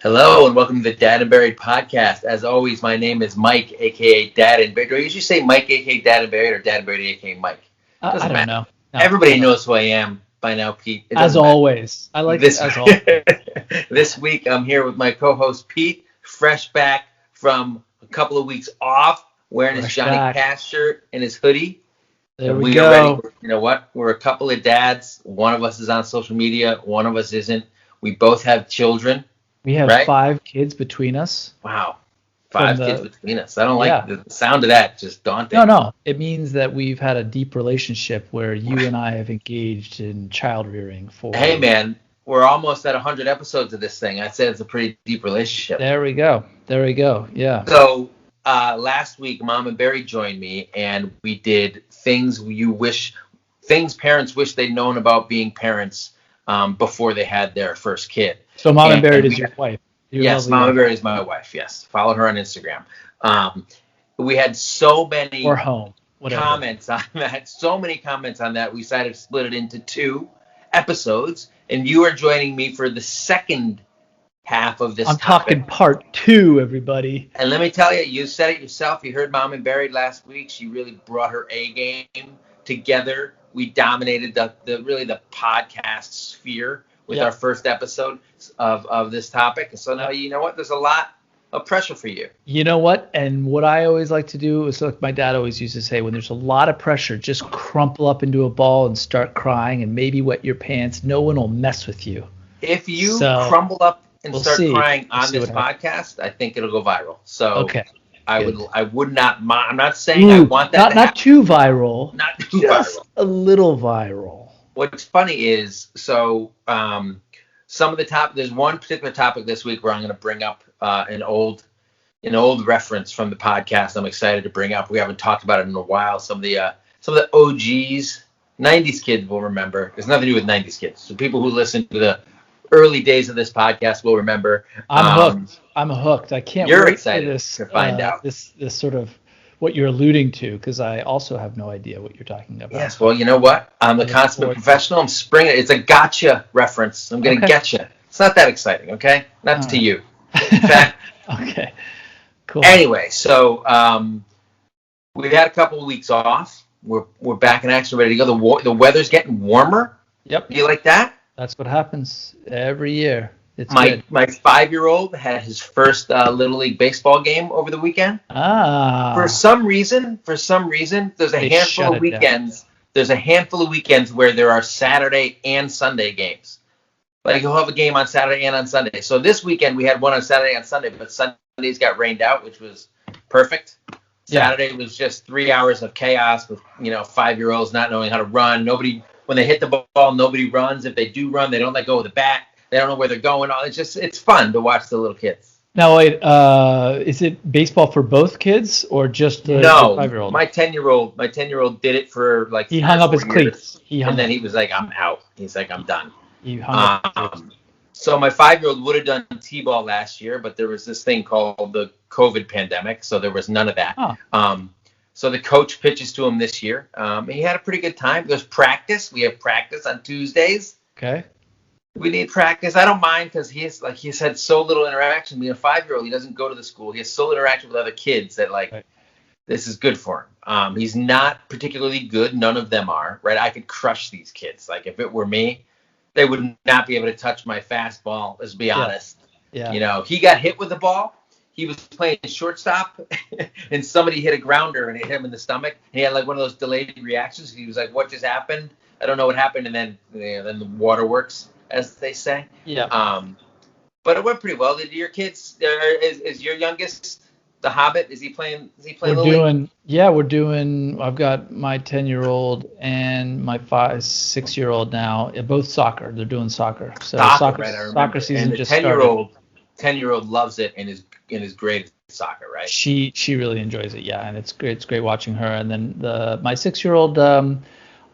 Hello and welcome to the Dad and Buried podcast. As always, my name is Mike, aka Dad and Buried. Do I usually say Mike, aka Dad and Buried, or Dad and Buried, aka Mike? I Doesn't don't matter. know. No, Everybody I don't. knows who I am by now, Pete. It As doesn't matter. always, I like it This as always. this week, I'm here with my co-host Pete, fresh back from a couple of weeks off, wearing his Fresh Johnny back. Cash shirt and his hoodie. There And we we are ready. go. You know what? We're a couple of dads. One of us is on social media. One of us isn't. We both have children, We have right? 5 kids between us. Wow. From 5 kids the between us. I don't like Yeah. the sound of that. Just No, daunting. no. It means that we've had a deep relationship where you and I have engaged in child rearing Hey, for. man, we're almost at 100 episodes of this thing. I'd say it's a pretty deep relationship. There we go. There we go. Yeah. So last week, Mom and Barry joined me, and we did things parents wish they'd known about being parents before they had their first kid. So Mom and And Buried we is your wife. Your Yes, lovely Mama wife. Bear is my wife. Yes, follow her on Instagram. We had so Or many home. Whatever. comments on that. So many comments on that. We decided to split it into 2 episodes, and you are joining me for the second half of this I'm topic. talking part 2, everybody. And let me tell you, you said it yourself. You heard Mom and Buried last week. She really brought her A game together. We dominated the podcast sphere with Yep. our first episode of this topic. So now Yep. you know what? There's a lot of pressure for you. You know what? And what I always like to do is, like my dad always used to say, when there's a lot of pressure, just crumple up into a ball and start crying and maybe wet your pants. No one will mess with you. If you So crumble up and we'll start see. crying We'll on see this what happens. podcast, I think it'll go viral. So Okay. Good. I would not mind. I'm not saying I Ooh, want that not to not happen. too viral, Not too just viral. a little viral. What's funny is some of the there's one particular topic this week where I'm going to bring up an old reference from the podcast. I'm excited to bring up. We haven't talked about it in a while. Some of the OGs, 90s kids will remember. There's nothing to do with 90s kids. So people who listen to the early days of this podcast will remember. I'm hooked. I'm hooked. I can't You're wait excited for this to find out. this sort of what you're alluding to, because I also have no idea what you're talking about. Yes, well, you know what? I'm the I look consummate forward to it. professional. I'm springing it. It's a gotcha reference. I'm going to Okay. get you. It's not that exciting, okay? Not All to right. you. In fact, Okay. Cool. anyway, so we've had a couple of weeks off. We're back in action, ready to go. The weather's getting warmer. Yep. Do you like that? That's what happens every year. It's My good. my 5-year-old had his first Little League baseball game over the weekend. For Ah, some reason, there's a they handful shut of it down. weekends. There's a handful of weekends where there are Saturday and Sunday games. Like you'll have a game on Saturday and on Sunday. So this weekend we had one on Saturday and Sunday, but Sundays got rained out, which was perfect. Yeah. Saturday was just 3 hours of chaos with 5-year-olds not knowing how to run. Nobody, when they hit the ball, nobody runs. If they do run, they don't let go of the bat. They don't know where they're going. It's fun to watch the little kids. Now wait, is it baseball for both kids or just the No, 5-year-old? my 10-year-old did it for like He 3 hung or up his 4 years, cleats. He hung and then up. he was like, "I'm out." He's like, "I'm done." He hung up his cleats. So my 5-year-old would have done t-ball last year, but there was this thing called the COVID pandemic, so there was none of that. Oh. So the coach pitches to him this year. He had a pretty good time. There's practice. We have practice on Tuesdays. Okay. We need practice. I don't mind because he's had so little interaction. Being a 5-year-old, he doesn't go to the school. He has so little interaction with other kids that Right. this is good for him. He's not particularly good. None of them are, right? I could crush these kids. Like if it were me, they would not be able to touch my fastball. Let's be honest. Yeah. He got hit with the ball. He was playing shortstop, and somebody hit a grounder and it hit him in the stomach. He had like one of those delayed reactions. He was like, "What just happened? I don't know what happened." And then then the waterworks, as they say. Yeah. But it went pretty well. Did your kids? Is your youngest the Hobbit? Is he playing? We're doing. I've got my 10-year-old and my 6-year-old now. Both soccer. They're doing soccer. So Soccer, right? I remember. soccer season And the just 10-year-old, started. 10-year-old loves it and is great at soccer, right? She really enjoys it. Yeah, and it's great. It's great watching her. And then my 6-year-old.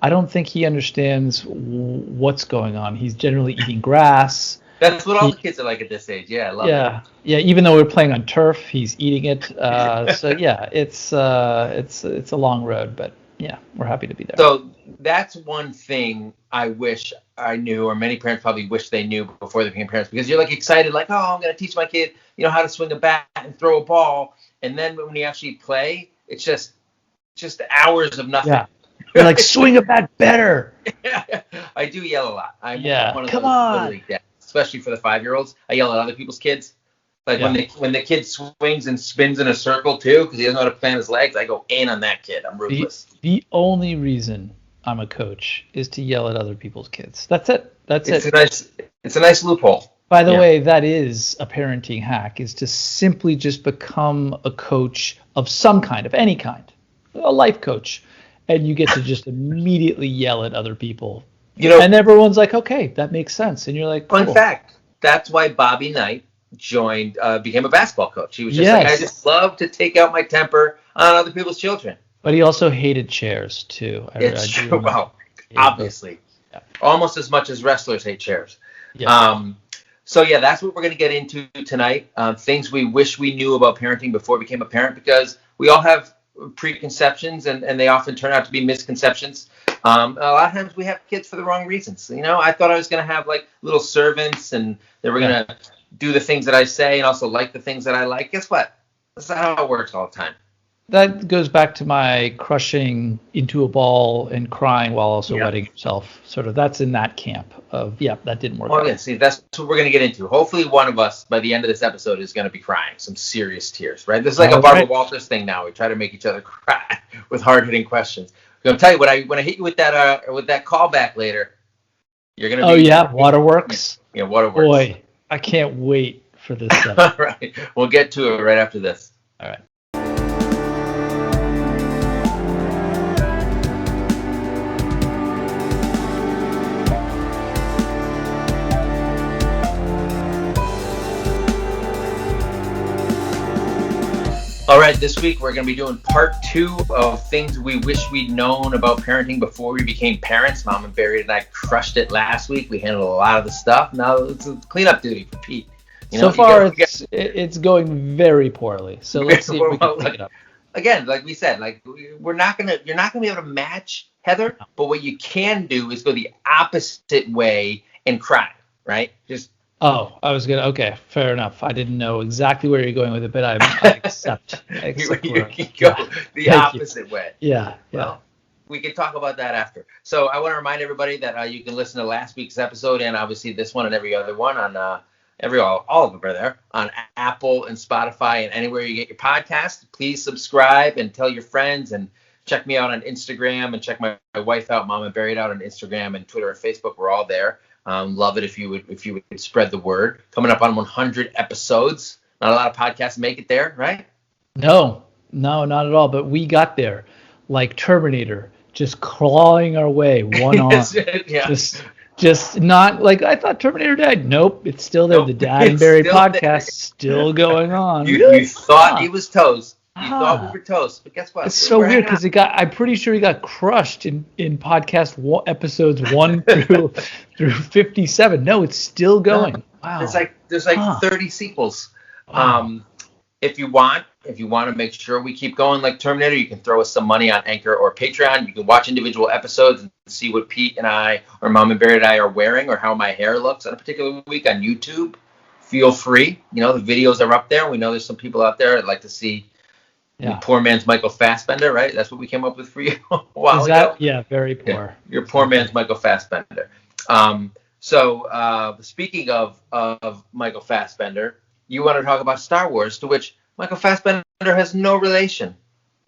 I don't think he understands what's going on. He's generally eating grass. That's what all the kids are like at this age. Yeah, I love it. Yeah. Even though we're playing on turf, he's eating it. So yeah, it's a long road, but yeah, we're happy to be there. So that's one thing I wish I knew, or many parents probably wish they knew before they became parents, because you're like excited, like, oh, I'm going to teach my kid, how to swing a bat and throw a ball. And then when you actually play, it's just hours of nothing. Yeah. You're like, swing a bat better. Yeah, I do yell a lot. I'm one of Come those on. Little League dads, especially for the 5-year-olds. I yell at other people's kids. Like when the kid swings and spins in a circle too, because he doesn't know how to plant his legs, I go in on that kid. I'm ruthless. The only reason I'm a coach is to yell at other people's kids. That's it. It's a nice loophole. By the way, that is a parenting hack, is to simply just become a coach of some kind, of any kind, a life coach, and you get to just immediately yell at other people. And everyone's like, okay, that makes sense. And you're like, cool. Fun fact, that's why Bobby Knight became a basketball coach. He was just like, I just love to take out my temper on other people's children. But he also hated chairs too. It's true. Well, obviously. Yeah. Almost as much as wrestlers hate chairs. Yeah. So that's what we're going to get into tonight. Things we wish we knew about parenting before we became a parent, because we all have preconceptions and they often turn out to be misconceptions. A lot of times we have kids for the wrong reasons. I thought I was going to have like little servants and they were going to do the things that I say and also like the things that I like. Guess what? That's not how it works all the time. That goes back to my crushing into a ball and crying while also wetting yourself. Sort of, that's in that camp of, that didn't work out. See, that's what we're going to get into. Hopefully one of us, by the end of this episode, is going to be crying some serious tears, right? This is like a Barbara Walters thing now. We try to make each other cry with hard-hitting questions. I'm going to tell you, when I hit you with that callback later, you're going to be... Oh, yeah? Waterworks? Yeah, Waterworks. Boy, I can't wait for this stuff. All right. We'll get to it right after this. All right. All right, this week we're going to be doing part 2 of things we wish we'd known about parenting before we became parents. Mom and Barry and I crushed it last week. We handled a lot of the stuff. Now it's a cleanup duty for Pete. So far, it's going very poorly. So let's see if we can pick it up. Again, like we said, you're not gonna be able to match Heather, but what you can do is go the opposite way and cry, right? Okay, fair enough. I didn't know exactly where you're going with it, but I accept. You can go the opposite way. Yeah. Well, we can talk about that after. So I want to remind everybody that you can listen to last week's episode and obviously this one and every other one on all of them are there on Apple and Spotify and anywhere you get your podcast. Please subscribe and tell your friends, and check me out on Instagram and check my wife out, Mom and Barry, out on Instagram and Twitter and Facebook. We're all there. Love it if you would spread the word. Coming up on 100 episodes. Not a lot of podcasts make it there, right? No, not at all. But we got there, like Terminator, just clawing our way one on. Just not like I thought Terminator died. Nope, it's still there. The Dad and Barry podcast still going on. You thought he was toast. You thought we were toast, but guess what? It's so weird because I'm pretty sure he got crushed in podcast episodes 1 through 57. No, it's still going. Wow. There's 30 sequels. Wow. If you want to make sure we keep going like Terminator, you can throw us some money on Anchor or Patreon. You can watch individual episodes and see what Pete and I, or Mom and Barry and I, are wearing, or how my hair looks on a particular week on YouTube. Feel free. The videos are up there. We know there's some people out there that like to see. Yeah. Poor man's Michael Fassbender, right? That's what we came up with for you a while ago. Yeah, very poor. Yeah, your poor man's Michael Fassbender. So speaking of Michael Fassbender, you want to talk about Star Wars, to which Michael Fassbender has no relation.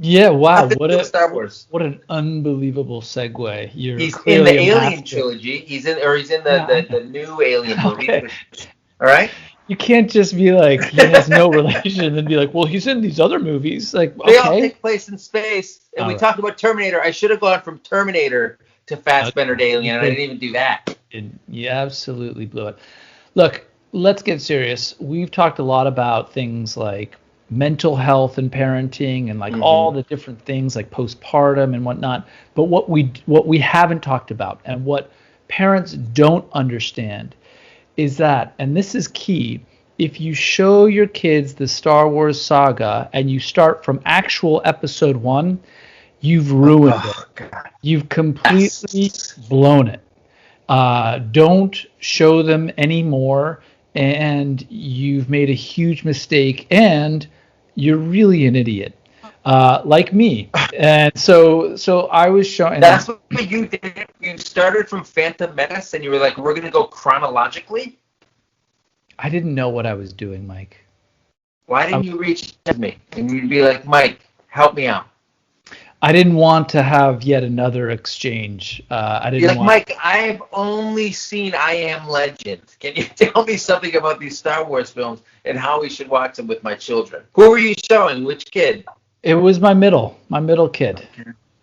Yeah, wow. Star Wars. What an unbelievable segue. He's in the Alien trilogy. He's in the new Alien movie. Okay. All right? You can't just be like, he has no relation and be like, well, he's in these other movies. Like, okay. They all take place in space. And we talked about Terminator. I should have gone from Terminator to Fassbender to Alien, and I didn't even do that. You absolutely blew it. Look, let's get serious. We've talked a lot about things like mental health and parenting and all the different things like postpartum and whatnot. But what we haven't talked about and what parents don't understand is that, and this is key, if you show your kids the Star Wars saga and you start from actual episode 1, you've ruined it. God. You've completely blown it. Don't show them anymore, and you've made a huge mistake, and you're really an idiot, like me. And so I was showing. That's what you did. You started from Phantom Menace, and you were like, "We're gonna go chronologically." I didn't know what I was doing, Mike. Why didn't you reach out to me and you'd be like, "Mike, help me out"? I didn't want to have yet another exchange. I didn't You're like, want. Mike, I've only seen I Am Legend. Can you tell me something about these Star Wars films and how we should watch them with my children? Who were you showing? Which kid? It was my middle kid.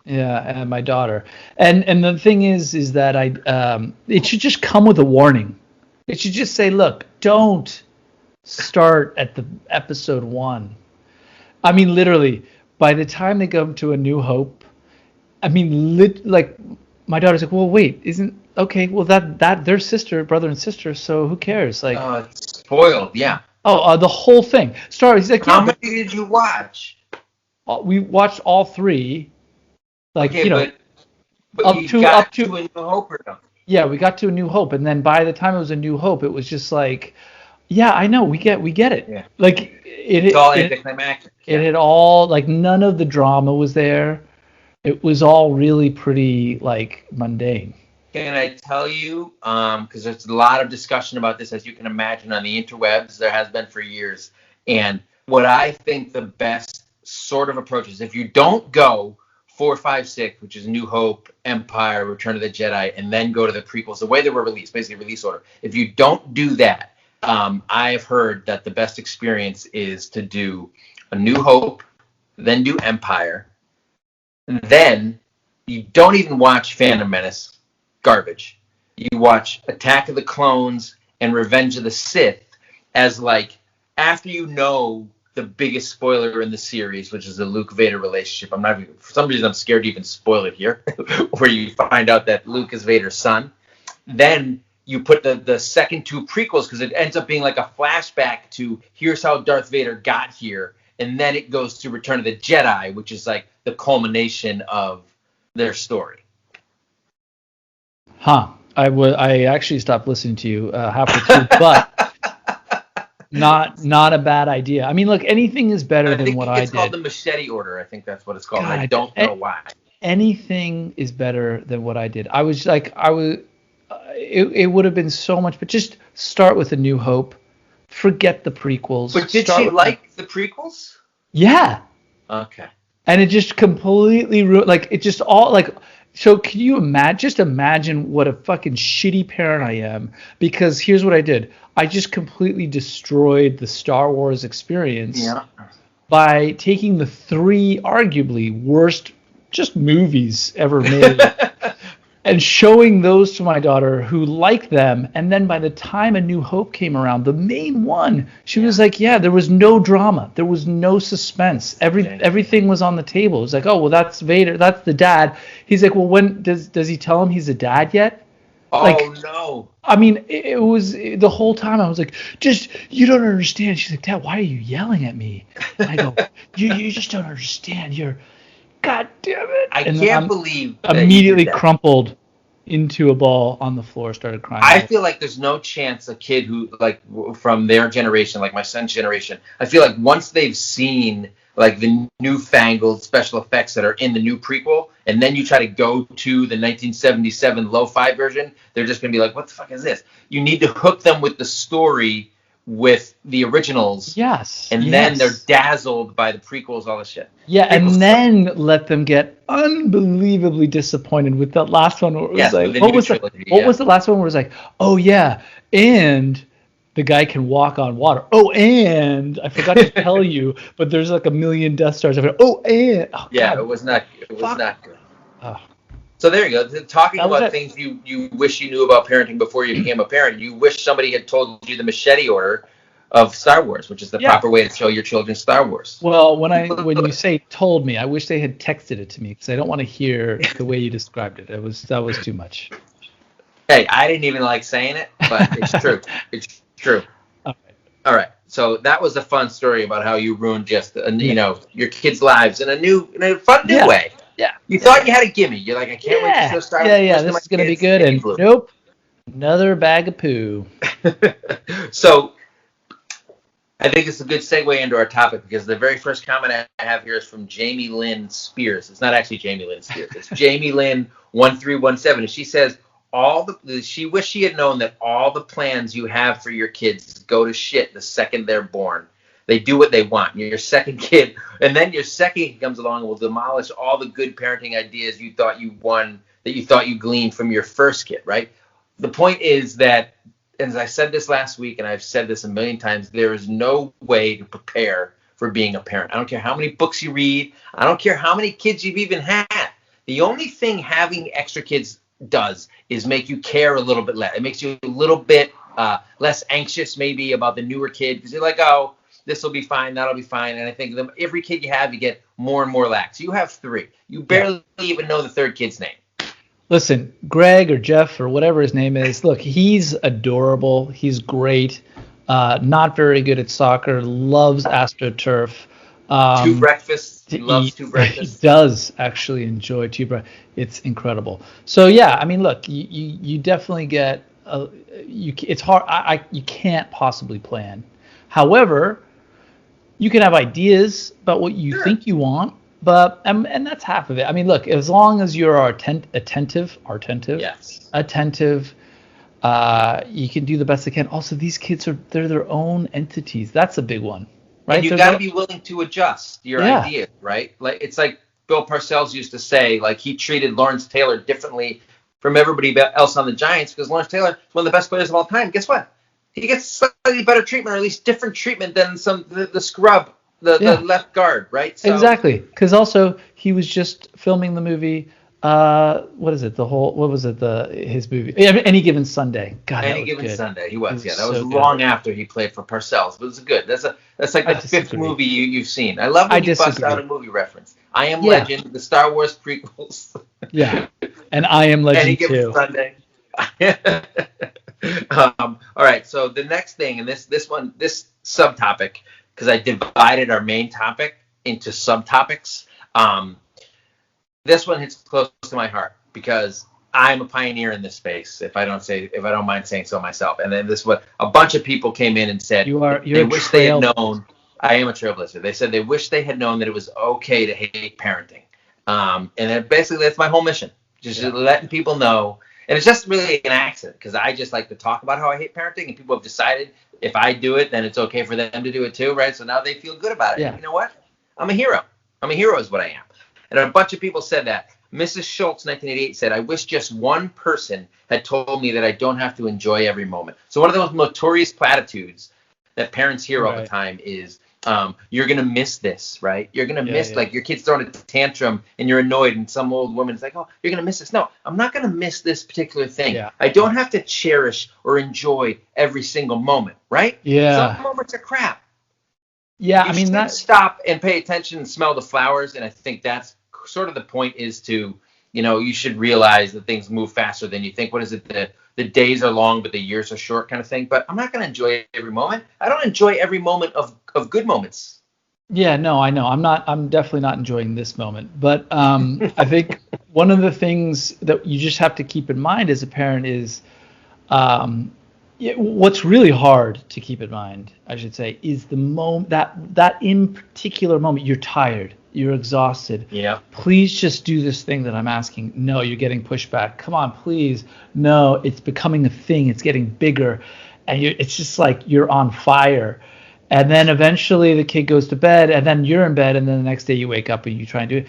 Yeah, and my daughter. And the thing is that it should just come with a warning. It should just say, look, don't start at the episode 1. I mean, literally, by the time they come to A New Hope, I mean, like, my daughter's like, well, wait, okay, well, that they're brother and sister, so who cares? Like, It's spoiled, yeah. the whole thing. He's like, How many did you watch? We watched all 3. Like, Okay, but up you to got to A New Hope or no? Yeah, we got to A New Hope, and then by the time it was A New Hope, it was just like, yeah, I know, we get it. Yeah. Like It's all anticlimactic. It had all, like, none of the drama was there. It was all really pretty, like, mundane. Can I tell you, because there's a lot of discussion about this, as you can imagine, on the interwebs, there has been for years. And what I think the best sort of approach is, if you don't go 4, 5, 6, which is New Hope, Empire, Return of the Jedi, and then go to the prequels, the way they were released, basically release order. If you don't do that, I've heard that the best experience is to do A New Hope, then do Empire, and then you don't even watch Phantom Menace, garbage. You watch Attack of the Clones and Revenge of the Sith as, like, after you know the biggest spoiler in the series, which is the Luke Vader relationship. For some reason I'm scared to even spoil it here, where you find out that Luke is Vader's son. Then you put the second 2 prequels, because it ends up being like a flashback to here's how Darth Vader got here, and then it goes to Return of the Jedi, which is like the culmination of their story. I actually stopped listening to you halfway through, but not a bad idea. I mean, look, anything is better than what I did. It's called the machete order. I think that's what it's called. God, I don't know why. Anything is better than what I did. It would have been so much, but just start with A New Hope. Forget the prequels. But did she like the prequels? Yeah. Okay. And it just completely ruined, like, it just all, like, so can you imagine what a fucking shitty parent I am? Because here's what I did. I just completely destroyed the Star Wars experience by taking the 3 arguably worst just movies ever made and showing those to my daughter, who liked them. And then by the time A New Hope came around, the main one, she was like, yeah, there was no drama. There was no suspense. Everything was on the table. It was like, oh, well, that's Vader. That's the dad. He's like, well, when does he tell him he's a dad yet? Oh, no. I mean, it was the whole time I was like, you don't understand. She's like, Dad, why are you yelling at me? And I go, you just don't understand. God damn it. I can't believe that immediately crumpled into a ball on the floor, started crying. I feel like there's no chance a kid who, like, from their generation, like my son's generation, I feel like once they've seen, like, the newfangled special effects that are in the new prequel, and then you try to go to the 1977 lo-fi version, they're just going to be like, what the fuck is this? You need to hook them with the story with the originals. Yes. And then they're dazzled by the prequels, all this shit. Yeah, and then let them get unbelievably disappointed with that last one where it was like, what was the last one where it was like, oh yeah, and the guy can walk on water. Oh, and I forgot to tell you, but there's like 1,000,000 Death Stars. God. It was not good. Oh. So there you go. Talking about things you wish you knew about parenting before you became a parent. You wish somebody had told you the machete order of Star Wars, which is the proper way to show your children Star Wars. Well, when you say told me, I wish they had texted it to me, because I don't want to hear the way you described it. That was too much. Hey, I didn't even like saying it, but it's true. It's true. All right. So that was a fun story about how you ruined just your kids' lives in a fun new way. Yeah. You thought you had a gimme. You're like, I can't wait to show Star Wars. Yeah, this is going to be good. And nope. Another bag of poo. So I think it's a good segue into our topic because the very first comment I have here is from Jamie Lynn Spears. It's not actually Jamie Lynn Spears. It's Jamie Lynn 1317. And she says she wished she had known that all the plans you have for your kids go to shit the second they're born. They do what they want. Your second kid, and then your second kid comes along and will demolish all the good parenting ideas you thought you won, that you thought you gleaned from your first kid, right? The point is that, as I said this last week, and I've said this a million times, there is no way to prepare for being a parent. I don't care how many books you read. I don't care how many kids you've even had. The only thing having extra kids does is make you care a little bit less. It makes you a little bit less anxious maybe about the newer kid because you're like, oh, this will be fine, that'll be fine. And I think every kid you have, you get more and more lax. You have 3. You barely even know the third kid's name. Listen, Greg or Jeff or whatever his name is, look, he's adorable. He's great. Not very good at soccer. Loves AstroTurf. 2 breakfasts. He loves 2 breakfasts. He does actually enjoy 2 breakfasts. It's incredible. So yeah, I mean, look, you definitely get. It's hard. You can't possibly plan. However, you can have ideas about what you think you want. But and that's half of it. I mean, look, as long as you're attentive, yes, you can do the best they can. Also, these kids they're their own entities. That's a big one, right? And you got to be willing to adjust your ideas, right? Like it's like Bill Parcells used to say, like he treated Lawrence Taylor differently from everybody else on the Giants because Lawrence Taylor is one of the best players of all time. Guess what? He gets slightly better treatment, or at least different treatment than the scrub. The left guard, right? So, exactly, because also he was just filming the movie. What is it? His movie? Any Given Sunday. God, Any Given Sunday. He was. That was long after he played for Parcells, but it was good. That's like the 5th movie you've seen. I love when you bust out a movie reference. I Am Legend, the Star Wars prequels. Yeah, and I Am Legend Any Given Sunday. All right. So the next thing, and this subtopic. Because I divided our main topic into subtopics. This one hits close to my heart because I'm a pioneer in this space. If I don't mind saying so myself. And then a bunch of people came in and said they wish they had known. I am a trailblazer. They said they wish they had known that it was okay to hate parenting. And then basically that's my whole mission, just letting people know. And it's just really an accident because I just like to talk about how I hate parenting, and people have decided if I do it, then it's okay for them to do it too, right? So now they feel good about it. Yeah. You know what? I'm a hero. I'm a hero is what I am. And a bunch of people said that. Mrs. Schultz, 1988, said, I wish just one person had told me that I don't have to enjoy every moment. So one of the most notorious platitudes that parents hear all the time is, you're going to miss this, right? You're going to miss, like your kid's throwing a tantrum and you're annoyed and some old woman's like, oh, you're going to miss this. No, I'm not going to miss this particular thing. Yeah. I don't have to cherish or enjoy every single moment, right? Yeah. Some moments are crap. Yeah, I mean, stop and pay attention and smell the flowers. And I think that's sort of the point is to, you should realize that things move faster than you think. What is it? The days are long, but the years are short kind of thing. But I'm not going to enjoy every moment. I don't enjoy every moment of good moments. Yeah, no, I know. I'm definitely not enjoying this moment. But I think one of the things that you just have to keep in mind as a parent is what's really hard to keep in mind, I should say, is the moment that in particular moment you're tired. You're exhausted. Yeah. Please just do this thing that I'm asking. No, you're getting pushback. Come on, please. No, it's becoming a thing. It's getting bigger. And it's just like you're on fire. And then eventually the kid goes to bed, and then you're in bed, and then the next day you wake up and you try and do it.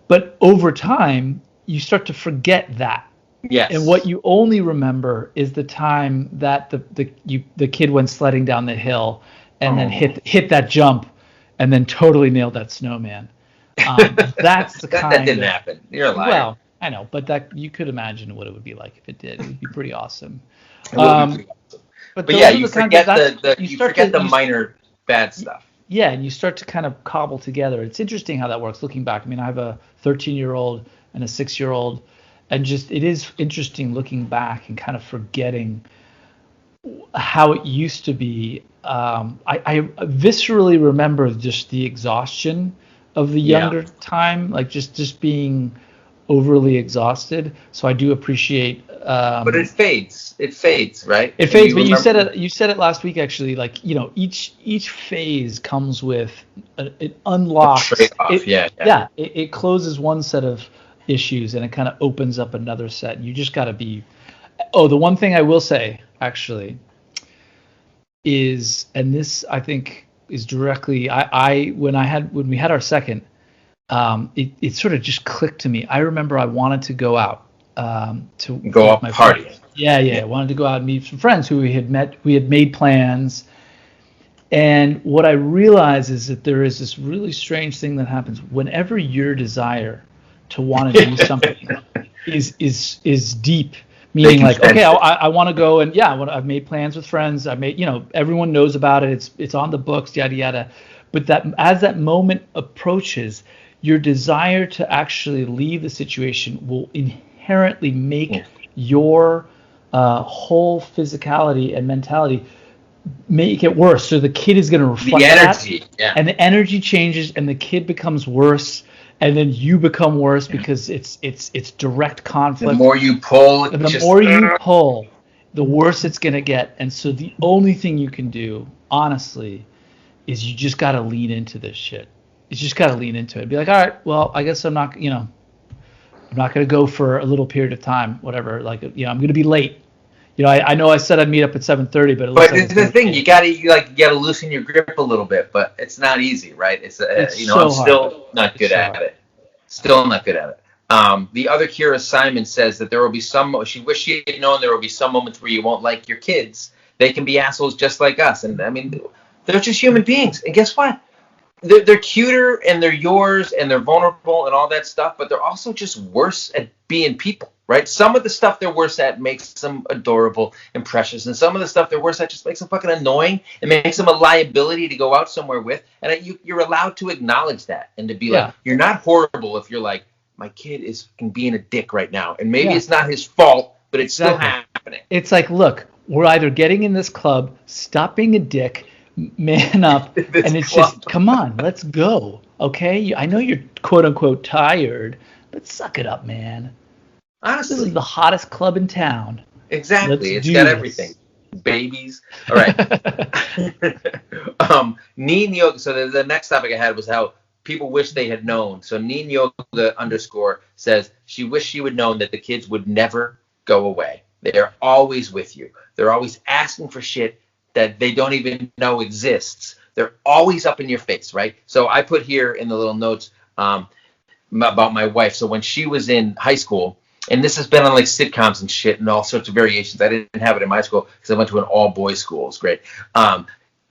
But over time, you start to forget that. Yes. And what you only remember is the time that the kid went sledding down the hill and then hit that jump and then totally nailed that snowman. That's the kind that didn't happen. You're a liar. Well, I know, but that you could imagine what it would be like if it did. It would be pretty awesome. But yeah, you forget the minor bad stuff. Yeah, and you start to kind of cobble together. It's interesting how that works looking back. I mean, I have a 13-year-old and a 6-year-old, and just it is interesting looking back and kind of forgetting how it used to be. I viscerally remember just the exhaustion of the younger time, like just being overly exhausted. So I do appreciate But it fades. It fades, right? It fades, but you said it last week actually. Like, each phase comes with it unlocks. Trade-off. It closes one set of issues and it kind of opens up another set. You just got to be. Oh, the one thing I will say actually is, and this I think is directly when we had our second, it sort of just clicked to me. I remember I wanted to go out to go out party. Yeah. I wanted to go out and meet some friends who we had met. We had made plans, and what I realized is that there is this really strange thing that happens whenever your desire to want to do something is deep. Meaning, like, okay, I want to go, and I've made plans with friends. I made, everyone knows about it. It's on the books, yada yada. But that as that moment approaches, your desire to actually leave the situation will inherently make your whole physicality and mentality make it worse. So the kid is going to reflect the energy, and the energy changes, and the kid becomes worse. And then you become worse because it's direct conflict. The more you pull, the worse it's gonna get. And so the only thing you can do, honestly, is you just gotta lean into this shit. You just gotta lean into it. Be like, all right, well, I guess I'm not gonna go for a little period of time, whatever. Like, I'm gonna be late. I know I said I'd meet up at 7:30, but the thing you gotta loosen your grip a little bit, but it's not easy, right? It's so I'm still not good at it. Still not good at it. The other Kira Simon says that there will be she wished she had known there will be some moments where you won't like your kids. They can be assholes just like us, and I mean, they're just human beings. And guess what? They're cuter and they're yours and they're vulnerable and all that stuff, but they're also just worse at being people. Right? Some of the stuff they're worse at makes them adorable and precious, and some of the stuff they're worse at just makes them fucking annoying and makes them a liability to go out somewhere with. And you're allowed to acknowledge that and to be like, you're not horrible if you're like, my kid is being a dick right now, and maybe it's not his fault, but it's still happening. It's like, look, we're either getting in this club, stop being a dick, man up, and it's just, come on, let's go, okay? I know you're quote unquote tired, but suck it up, man. Honestly, this is the hottest club in town. Exactly. It's got everything. Babies. All right. Neen Yoga. So the next topic I had was how people wish they had known. So Neen Yoga _ says she wished she would known that the kids would never go away. They're always with you. They're always asking for shit that they don't even know exists. They're always up in your face, right? So I put here in the little notes about my wife. So when she was in high school, and this has been on like sitcoms and shit and all sorts of variations. I didn't have it in my school because I went to an all-boys school. It's great.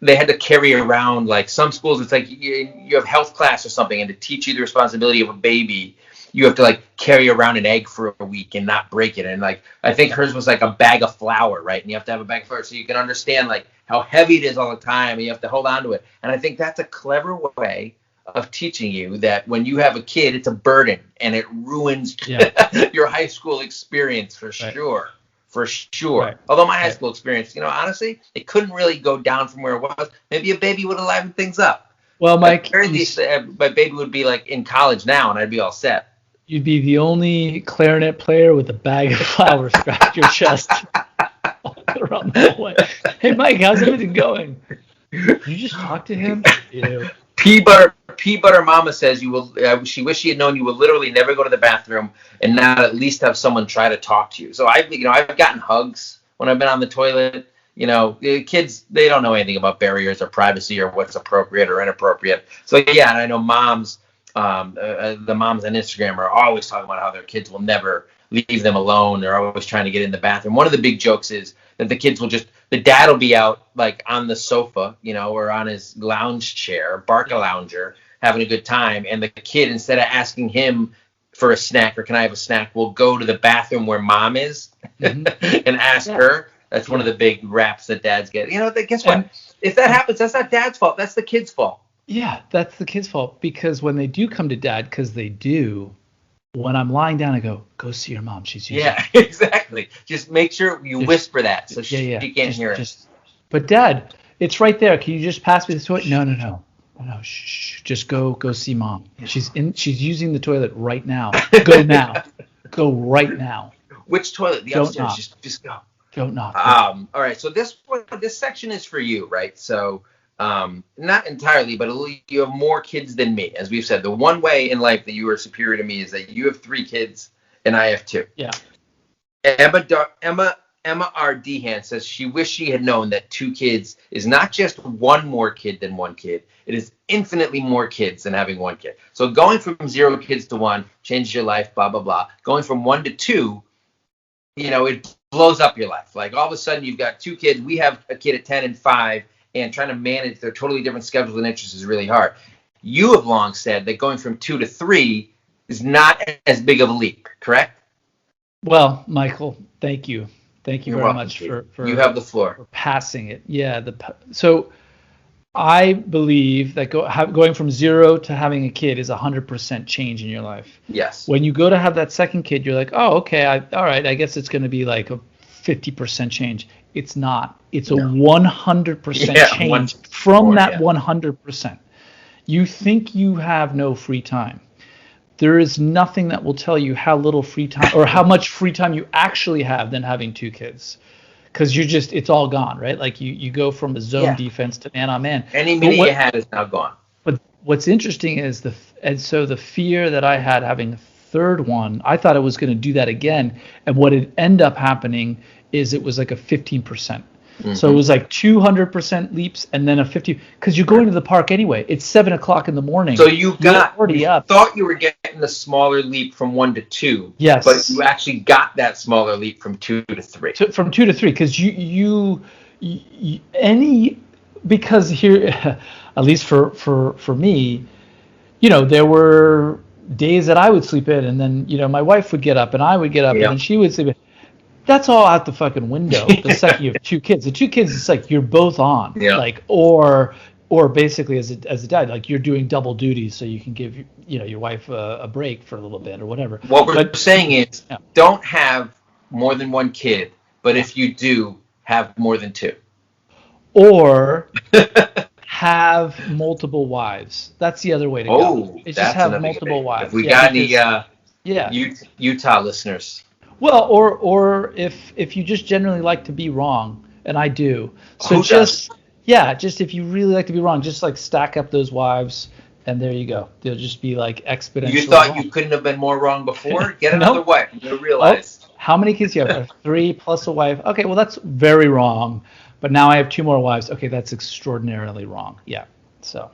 They had to carry around, like some schools, it's like you have health class or something, and to teach you the responsibility of a baby, you have to like carry around an egg for a week and not break it. And like I think hers was like a bag of flour, right? And you have to have a bag of flour so you can understand like how heavy it is all the time, and you have to hold on to it. And I think that's a clever way of teaching you that when you have a kid, it's a burden and it ruins your high school experience for sure. For sure. Right. Although my high school experience, honestly, it couldn't really go down from where it was. Maybe a baby would have livened things up. Well, my baby would be like in college now, and I'd be all set. You'd be the only clarinet player with a bag of flour strapped to your chest around the whole way. Hey, Mike, how's everything going? Did you just talk to him? Ew. P Butter Mama says you will. She wished she had known you will literally never go to the bathroom and not at least have someone try to talk to you. So I've gotten hugs when I've been on the toilet. Kids, they don't know anything about barriers or privacy or what's appropriate or inappropriate. So and I know moms, the moms on Instagram are always talking about how their kids will never leave them alone. They're always trying to get in the bathroom. One of the big jokes is that the dad will be out like on the sofa, or on his lounge chair, barca lounger, having a good time. And the kid, instead of asking him for a snack or can I have a snack, will go to the bathroom where mom is and ask her. That's one of the big raps that dads get. Guess what? If that happens, that's not dad's fault. That's the kid's fault. Yeah, that's the kid's fault. Because when they do come to dad, because they do, when I'm lying down, I go see your mom. She's using it. Exactly. Just make sure you whisper that so she can't hear it. But Dad, it's right there. Can you just pass me the toilet? No. Shh. Just go see mom. She's using the toilet right now. Go now. Go right now. Which toilet? The Don't upstairs. knock. Just go. Don't knock. All right. So this section is for you, right? So not entirely, but you have more kids than me. As we've said, the one way in life that you are superior to me is that you have 3 kids and I have 2. Yeah. Emma R. Dehan says she wished she had known that 2 kids is not just one more kid than 1 kid. It is infinitely more kids than having 1 kid. So going from 0 kids to 1 changes your life, blah, blah, blah. Going from 1 to 2, it blows up your life. Like all of a sudden you've got 2 kids. We have a kid at 10 and 5, and trying to manage their totally different schedules and interests is really hard. You have long said that going from 2 to 3 is not as big of a leap, correct? Well, Michael, thank you. Thank you very much for you have the floor. For passing it. Yeah. So I believe that going from 0 to having a kid is 100% change in your life. Yes. When you go to have that second kid, you're like, oh, okay, all right, I guess it's going to be like a 50% change. It's not. It's a 100% change from that 100%. You think you have no free time. There is nothing that will tell you how little free time or how much free time you actually have than having 2 kids. Because it's all gone, right? Like you go from a zone defense to man on man. Any minute you had is now gone. But what's interesting is the fear that I had having a third one, I thought I was going to do that again. And what it ended up happening is it was like a 15%. Mm-hmm. So it was like 200% leaps and then a 50, because you're going to the park anyway. It's 7:00 in the morning. So you're already up. Thought you were getting the smaller leap from 1 to 2. Yes. But you actually got that smaller leap from 2 to 3. From 2 to 3, because because here, at least for me, there were days that I would sleep in, and then my wife would get up and I would get up and then she would sleep in. That's all out the fucking window. The second you have 2 kids, the 2 kids, it's like you're both on, like or basically as a dad, like you're doing double duty, so you can give your wife a break for a little bit or whatever. What we're saying is, don't have more than 1 kid, but if you do, have more than 2, or have multiple wives. That's the other way to go. It's just have multiple wives. If we got any Utah listeners. Well, or if you just generally like to be wrong, and I do. So just if you really like to be wrong, just like stack up those wives, and there you go. They'll just be like exponentially. You thought wrong. You couldn't have been more wrong before? Get another wife. You'll realize. How many kids do you have? 3 plus a wife. Okay, well that's very wrong. But now I have 2 more wives. Okay, that's extraordinarily wrong. Yeah. So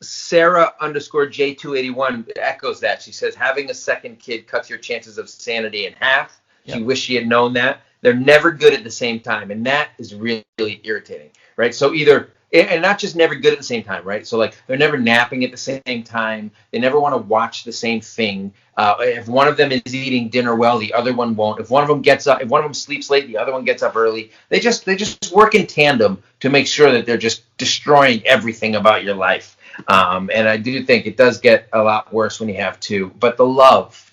Sarah _J281 echoes that. She says having a second kid cuts your chances of sanity in half. She wished she had known that. They're never good at the same time, and that is really, really irritating, right? So and not just never good at the same time, right? So like they're never napping at the same time. They never want to watch the same thing. If one of them is eating dinner well, the other one won't. If one of them gets up, if one of them sleeps late, the other one gets up early. They just work in tandem to make sure that they're just destroying everything about your life. And I do think it does get a lot worse when you have 2. But the love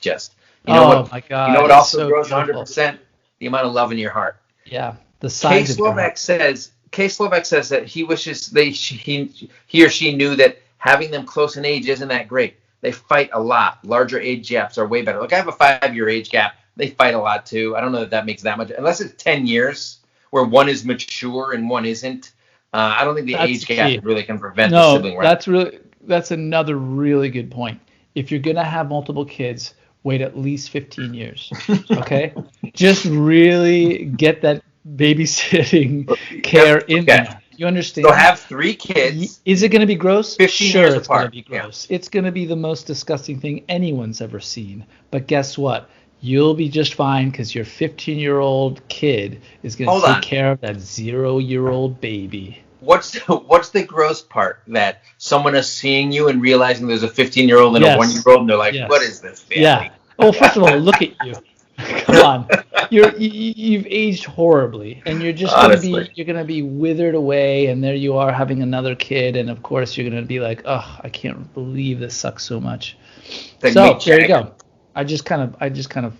my God. You know what also grows 100%? The amount of love in your heart. Yeah. The size of your heart. K. Slovak says that he wishes he or she knew that having them close in age isn't that great. They fight a lot. Larger age gaps are way better. Like I have a 5-year age gap. They fight a lot too. I don't know that makes that much. Unless it's 10 years where one is mature and one isn't. I don't think the age gap really can prevent the sibling rivalry. That's another really good point. If you're going to have multiple kids, wait at least 15 years. Okay? Just really get that babysitting care in there. You understand? So have 3 kids. Is it going to be gross? 15 years it's apart. Going to be gross. Yeah. It's going to be the most disgusting thing anyone's ever seen. But guess what? You'll be just fine because your 15-year-old kid is going to take care of that 0-year-old baby. What's the gross part? That someone is seeing you and realizing there's a 15-year-old and a 1-year-old, and they're like, "What is this family?" Yeah. Well, first of all, look at you. Come on, you've aged horribly, and you're just gonna be withered away, and there you are having another kid, and of course you're gonna be like, "Oh, I can't believe this sucks so much." So there you go. I just kind of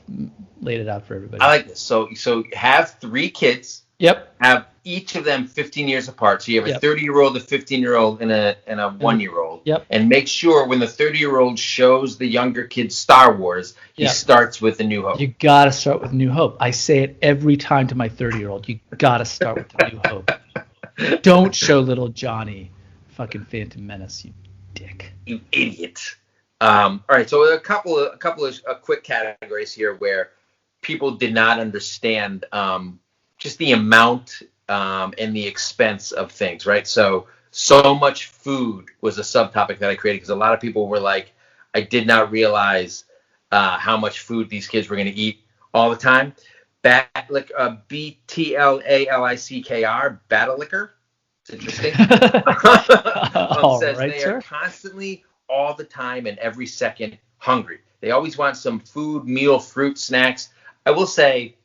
laid it out for everybody. I like this. So have 3 kids, Yep. Have each of them 15 years apart. So you have a Yep. 30-year-old, a 15-year-old, and a 1-year-old. Yep. And make sure when the 30-year-old shows the younger kid Star Wars, he Yep. starts with A New Hope. You got to start with New Hope. I say it every time to my 30-year-old. You got to start with The New Hope. Don't show little Johnny fucking Phantom Menace, you dick. You idiot. All right, so a couple of quick categories here where people did not understand just the amount and the expense of things, right? So much food was a subtopic that I created because a lot of people were like, I did not realize how much food these kids were going to eat all the time. BTLALICKR, battle liquor. It's interesting. Says right, they sir. are constantly, all the time, and every second hungry. They always want some food, meal, fruit, snacks. I will say,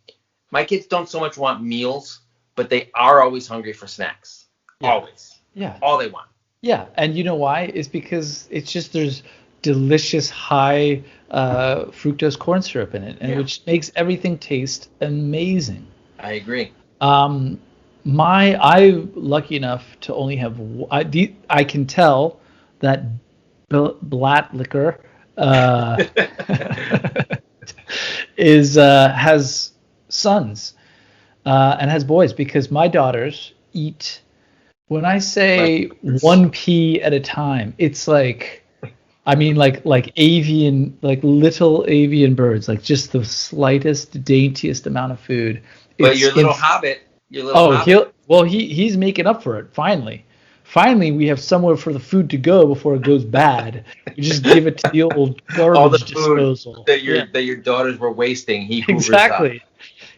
my kids don't so much want meals, but they are always hungry for snacks. Yeah. Always. Yeah. All they want. Yeah, and you know why? It's because it's just there's delicious high fructose corn syrup in it, and which makes everything taste amazing. I agree. I'm lucky enough to only have I can tell that Blatt liquor has sons and has boys, because my daughters eat, when I say 1 pea at a time, it's like, I mean, like avian, like little avian birds, like just the slightest, daintiest amount of food. But your little hobbit. He's making up for it. Finally, we have somewhere for the food to go before it goes bad. We just give it to the old garbage all the disposal food that your daughters were wasting. He exactly.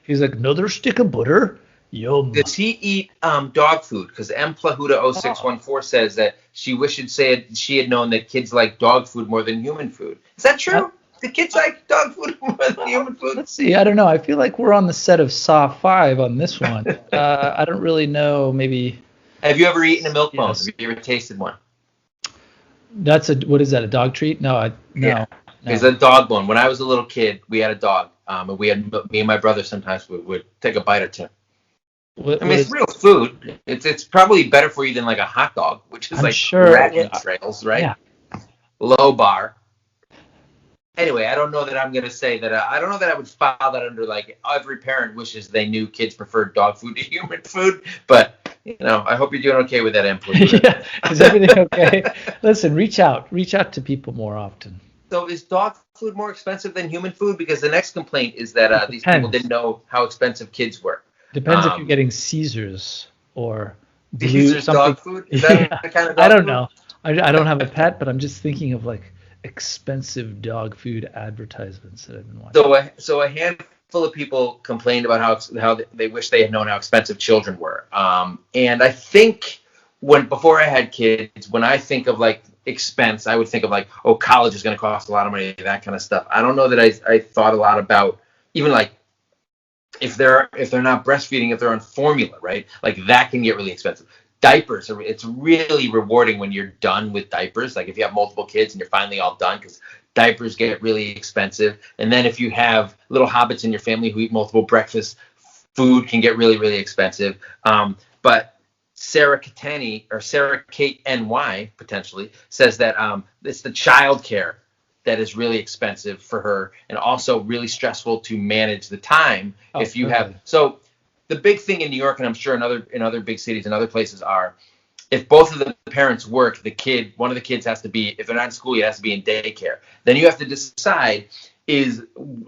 He's like, another stick of butter. Yum. Does he eat dog food? Because M. Plahuta 0614 says that she wished she had known that kids like dog food more than human food. Is that true? Do kids like dog food more than human food? Let's see. I don't know. I feel like we're on the set of Saw 5 on this one. I don't really know. Maybe. Have you ever eaten a milk bone? Yes. Have you ever tasted one? What is that? A dog treat? No. Yeah. It's a dog bone. When I was a little kid, we had a dog, and me and my brother sometimes would take a bite or two. It's real food. It's probably better for you than like a hot dog, which is rat entrails, right? Yeah. Low bar. Anyway, I don't know that I'm going to say that. I don't know that I would file that under like every parent wishes they knew kids preferred dog food to human food. But, I hope you're doing okay with that input. Yeah. Is everything okay? Listen, reach out to people more often. So is dog food more expensive than human food? Because the next complaint is that these people didn't know how expensive kids were. Depends if you're getting Caesars or Caesars dog food. Is that the kind of dog I don't food? know. I don't have a pet, but I'm just thinking of like expensive dog food advertisements that I've been watching. So a handful of people complained about how they wish they had known how expensive children were. And I think before I had kids, when I think of like expense, I would think of like, oh, college is going to cost a lot of money, that kind of stuff. I don't know that I thought a lot about even like if they're not breastfeeding, if they're on formula, right? Like that can get really expensive. Diapers it's really rewarding when you're done with diapers. Like if you have multiple kids and you're finally all done, because diapers get really expensive. And then if you have little hobbits in your family who eat multiple breakfasts, food can get really, really expensive. But Sarah Kate NY potentially says that it's the childcare that is really expensive for her, and also really stressful to manage the time. If you have so. The big thing in New York, and I'm sure in other big cities and other places, are if both of the parents work, one of the kids has to be, if they're not in school, it has to be in daycare. Then you have to decide, is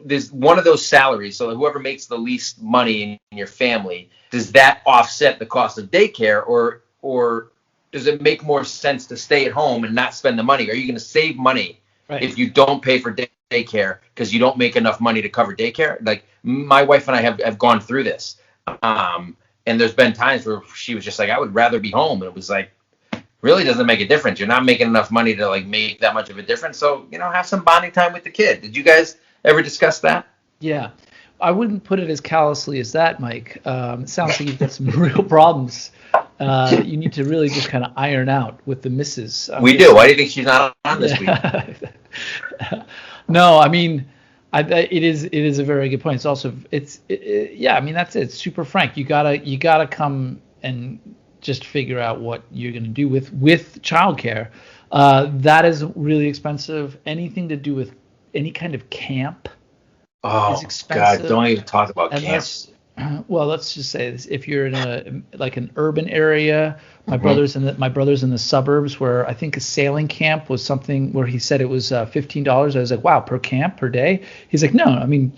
this one of those salaries, so whoever makes the least money in your family, does that offset the cost of daycare, or does it make more sense to stay at home and not spend the money? Are you going to save money if you don't pay for daycare because you don't make enough money to cover daycare? Like my wife and I have gone through this. And there's been times where she was just like, I would rather be home. And it was like, really doesn't make a difference. You're not making enough money to like make that much of a difference. So, have some bonding time with the kid. Did you guys ever discuss that? Yeah. I wouldn't put it as callously as that, Mike. It sounds like you've got some real problems. You need to really just kind of iron out with the missus. We do. Why do you think she's not on this week? No, I mean, It is a very good point. It's also yeah. I mean, that's it. It's super frank. You gotta come and just figure out what you're gonna do with childcare. That is really expensive. Anything to do with any kind of camp is Oh God, expensive. don't even talk about camp. Unless, well, let's just say this: if you're in an urban area, my Hmm. brother's in the suburbs, where I think a sailing camp was something where he said it was $15. I was like, wow, per camp per day. He's like, no, I mean,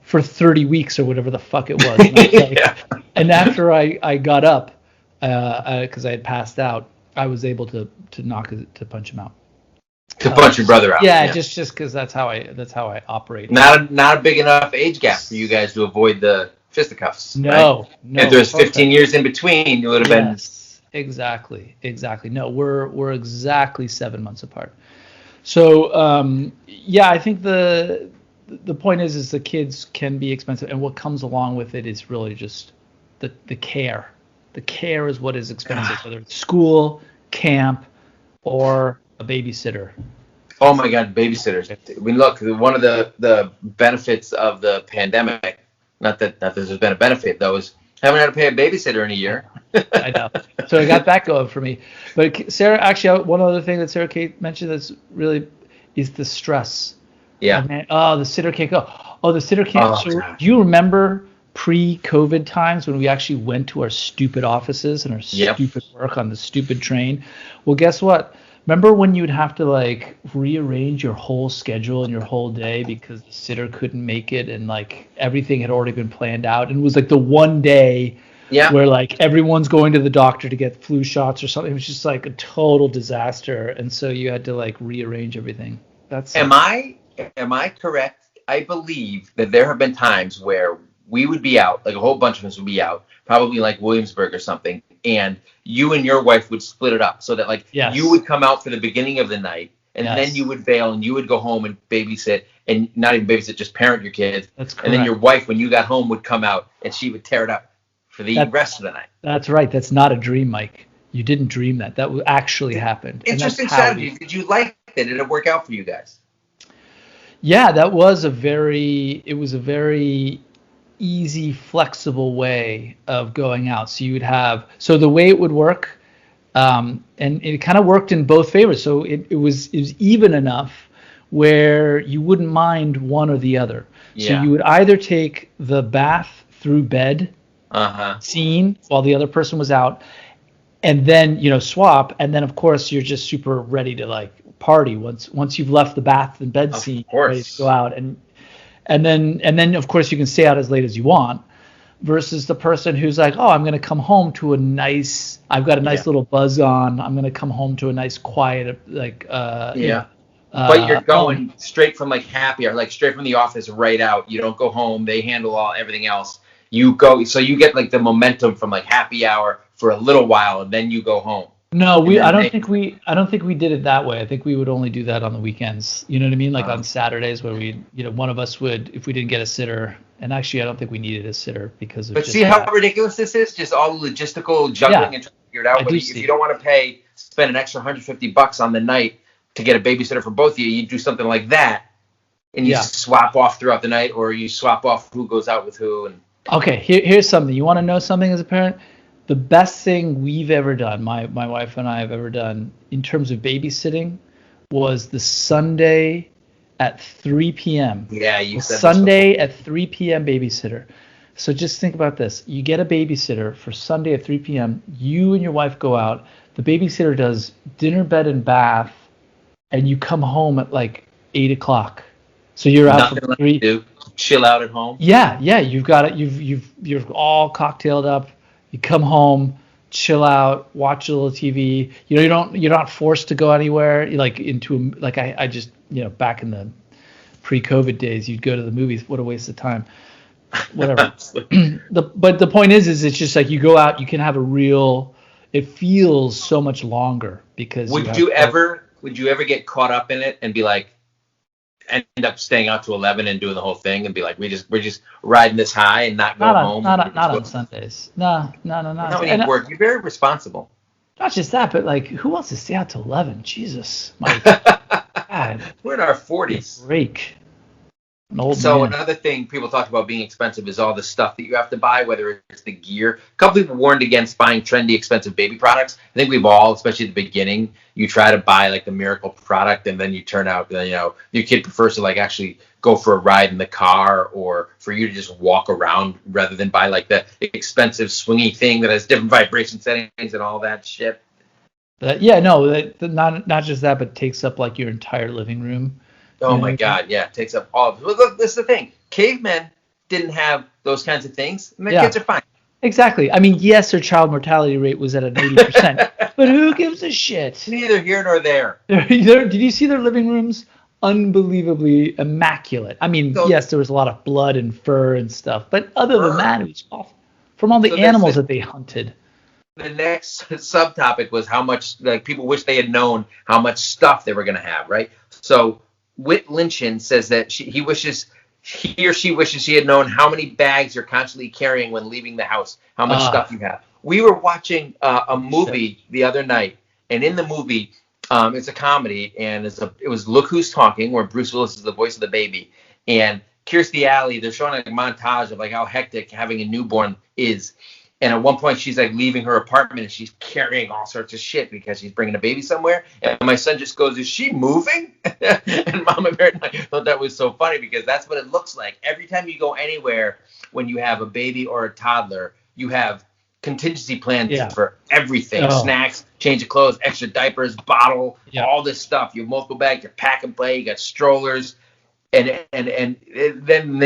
for 30 weeks or whatever the fuck it was. And I was like, Yeah, and after I got up, because I had passed out, I was able to punch him out. to punch your brother out. Yeah, Yeah, just because that's how I operate. not a big enough age gap for you guys to avoid the fisticuffs, right? No, If no, there's 15 perfect. years in between, it would have been. Yes, exactly. No, we're exactly 7 months apart. So yeah, I think the point is the kids can be expensive, and what comes along with it is really just the care. The care is what is expensive, whether it's school, camp, or a babysitter. Oh my God, babysitters. I mean, look, one of the benefits of the pandemic, not that there's been a benefit though, is haven't had to pay a babysitter in a year. I know. So I got that going for me. But Sarah, actually, one other thing that Sarah Kate mentioned that's really is the stress. Oh Yeah. man, oh, the sitter can't go. Oh, the sitter can't. Oh So God. do you remember pre-COVID times when we actually went to our stupid offices and our Yep. stupid work on the stupid train? Well, guess what? Remember when you'd have to like rearrange your whole schedule and your whole day because the sitter couldn't make it and like everything had already been planned out and it was like the one day Yeah. where like everyone's going to the doctor to get flu shots or something. It was just like a total disaster, and so you had to like rearrange everything. That's Am I correct? I believe that there have been times where we would be out, like a whole bunch of us would be out, probably like Williamsburg or something, and you and your wife would split it up so that like you yes, would come out for the beginning of the night and then you yes, would bail and you would go home and babysit and not even babysit, just parent your kids. that's And then your correct. wife, when you got home, would come out and she would tear it up for the That rest of the night. that's right. That's not a dream, Mike. You didn't dream that. That actually happened, and that's Interesting how strategy. we. Did you like that? Did it work out for you guys? Yeah, that was a very. It was a very easy, flexible way of going out. So you would have. So the way it would work, and it kind of worked in both favors. So it was even enough where you wouldn't mind one or the other. So Yeah. you would either take the bath through bed Uh-huh. scene while the other person was out, and then swap, and then of course you're just super ready to like party once you've left the bath and bed Of scene, ready to go course. out, and then of course you can stay out as late as you want versus the person who's like, oh, I'm going to come home to I've got a Yeah. nice little buzz on, I'm going to come home to a nice quiet like Yeah. But you're home. going straight from like happy hour, like straight from the office right out. You don't go home. They handle everything else. You go, so you get like the momentum from like happy hour for a little while, and then you go home. No, And I then don't think we did it that way. I think we would only do that on the weekends. You know what I mean? Like uh, on Saturdays where one of us would, if we didn't get a sitter, and actually I don't think we needed a sitter because of but see just how that. ridiculous this is? Just all the logistical Yeah, juggling and trying to figure it out. I But do if you see. don't want to spend an extra $150 on the night to get a babysitter for both of you, you do something like that, and you Yeah. swap off throughout the night, or you swap off who goes out with who. And Okay, here's something. You want to know something as a parent? The best thing we've ever done, my wife and I have ever done in terms of babysitting was the Sunday at 3 p.m. yeah, you The said this before. Sunday at 3 p.m. babysitter. So just think about this. You get a babysitter for Sunday at 3 p.m. You and your wife go out. The babysitter does dinner, bed, and bath, and you come home at like 8 o'clock. So you're out from Nothing left to three. do. Chill out at home. Yeah. You've got it. You're all cocktailed up. You come home, chill out, watch a little TV. You're not forced to go anywhere. You're like like I just back in the pre-COVID days, you'd go to the movies. What a waste of time. Whatever. But the point is it's just like you go out, you can have a real. It feels so much longer because you Would have. you ever get caught up in it and be like, end up staying out to 11 and doing the whole thing and be like, we're just riding this high and not go Not on home? not on, not on Sundays. No. How many And work? You're very responsible. not just that, but like, who wants to stay out till 11? Jesus, Mike. God, We're in our give me a 40s. break. An old So man. another thing people talk about being expensive is all the stuff that you have to buy, whether it's the gear. A couple people warned against buying trendy, expensive baby products. I think we've all, especially at the beginning, you try to buy like the miracle product, and then you turn out, your kid prefers to like actually go for a ride in the car, or for you to just walk around rather than buy like the expensive swingy thing that has different vibration settings and all that shit. Not just that, but takes up like your entire living room. Oh You know my what I mean? God, yeah, it takes up all. Well, look, this is the thing. Cavemen didn't have those kinds of things, and their Yeah, kids are fine. exactly. I mean, yes, their child mortality rate was at an 80%, but who gives a shit? Neither here nor there. Did you see their living rooms? Unbelievably immaculate. I mean, So, yes, there was a lot of blood and fur and stuff, but other than that, it was awful. From all the so that's animals that they hunted. the next subtopic was how much like people wish they had known how much stuff they were going to have, right? So Whit Lynchen says that he or she wishes she had known how many bags you're constantly carrying when leaving the house, how much stuff you have. We were watching a movie the other night, and in the movie, it's a comedy, and it was Look Who's Talking, where Bruce Willis is the voice of the baby, and Kirstie Alley. They're showing a montage of like how hectic having a newborn is. And at one point, she's like leaving her apartment and she's carrying all sorts of shit because she's bringing a baby somewhere. And my son just goes, "Is she moving?" And Mama Bear and I thought that was so funny because that's what it looks like. Every time you go anywhere, when you have a baby or a toddler, you have contingency plans for everything: snacks, change of clothes, extra diapers, bottle, all this stuff. You have multiple bags, you pack and play, you got strollers. And then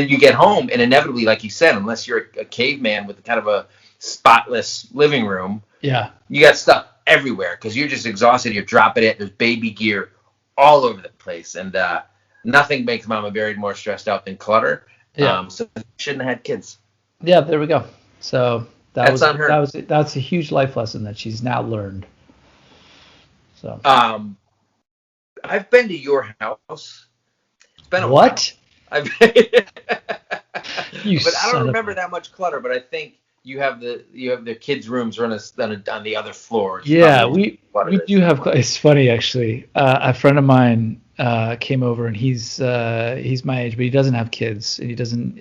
you get home, and inevitably, like you said, unless you're a caveman with kind of a spotless living room, you got stuff everywhere because you're just exhausted. You're dropping it. There's baby gear all over the place, and nothing makes Mama Berry more stressed out than clutter. So shouldn't have had kids. Yeah, there we go. So that's on her. That's a huge life lesson that she's now learned. So I've been to your house. It's been a what? While. But I don't remember that much clutter. But I think you have the kids' rooms on the other floor. Yeah, we do have. It's funny actually. A friend of mine came over, and he's my age, but he doesn't have kids, and he doesn't.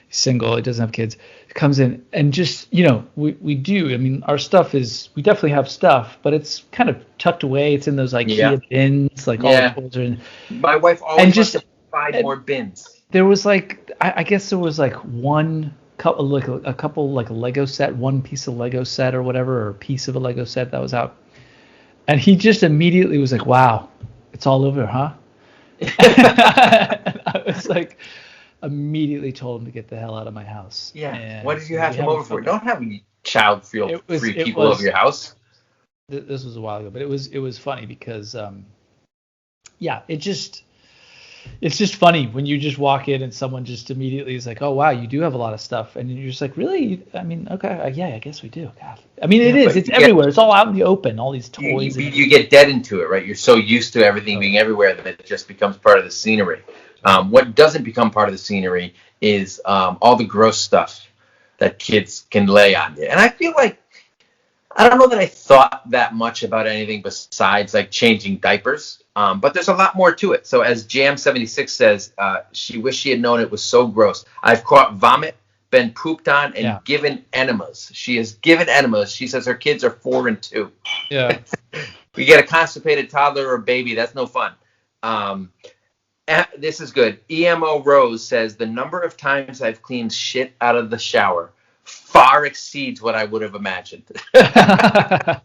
He's single. He doesn't have kids. He comes in and just we do. I mean, our stuff is we definitely have stuff, but it's kind of tucked away. It's in those IKEA bins, like all the toys are in. My wife always wants to buy more bins. There was like I guess there was like one couple like a Lego set, one piece of Lego set or whatever, or a piece of a Lego set that was out, and he just immediately was like, "Wow, it's all over, huh?" I was like, immediately told him to get the hell out of my house. Yeah. And what did you have him over for? Don't have any child-free people over your house. This was a while ago, but it was funny because it's just funny when you just walk in and someone just immediately is like, "Oh wow, you do have a lot of stuff," and you're just like, "Really? I mean, okay, yeah, I guess we do." God. I mean, it's everywhere. It's all out in the open. All these toys. You get dead into it, right? You're so used to everything being everywhere that it just becomes part of the scenery. What doesn't become part of the scenery is all the gross stuff that kids can lay on you. And I feel like I don't know that I thought that much about anything besides like changing diapers. But there's a lot more to it. So as Jam76 says, she wished she had known it was so gross. I've caught vomit, been pooped on, and given enemas. She has given enemas. She says her kids are 4 and 2. Yeah. We get a constipated toddler or a baby. That's no fun. This is good. EMO Rose says the number of times I've cleaned shit out of the shower far exceeds what I would have imagined. I've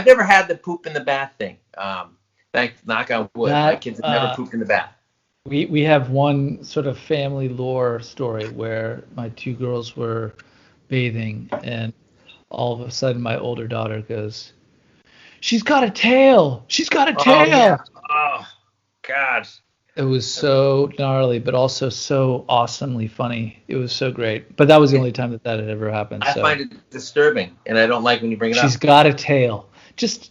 never had the poop in the bath thing. Knock on wood. My kids have never pooped in the bath. We have one sort of family lore story where my 2 girls were bathing, and all of a sudden my older daughter goes, "She's got a tail! She's got a tail!" Yeah. Oh, God. It was so gnarly, but also so awesomely funny. It was so great. But that was the only time that had ever happened. I find it disturbing, and I don't like when you bring it up. She's got a tail. Just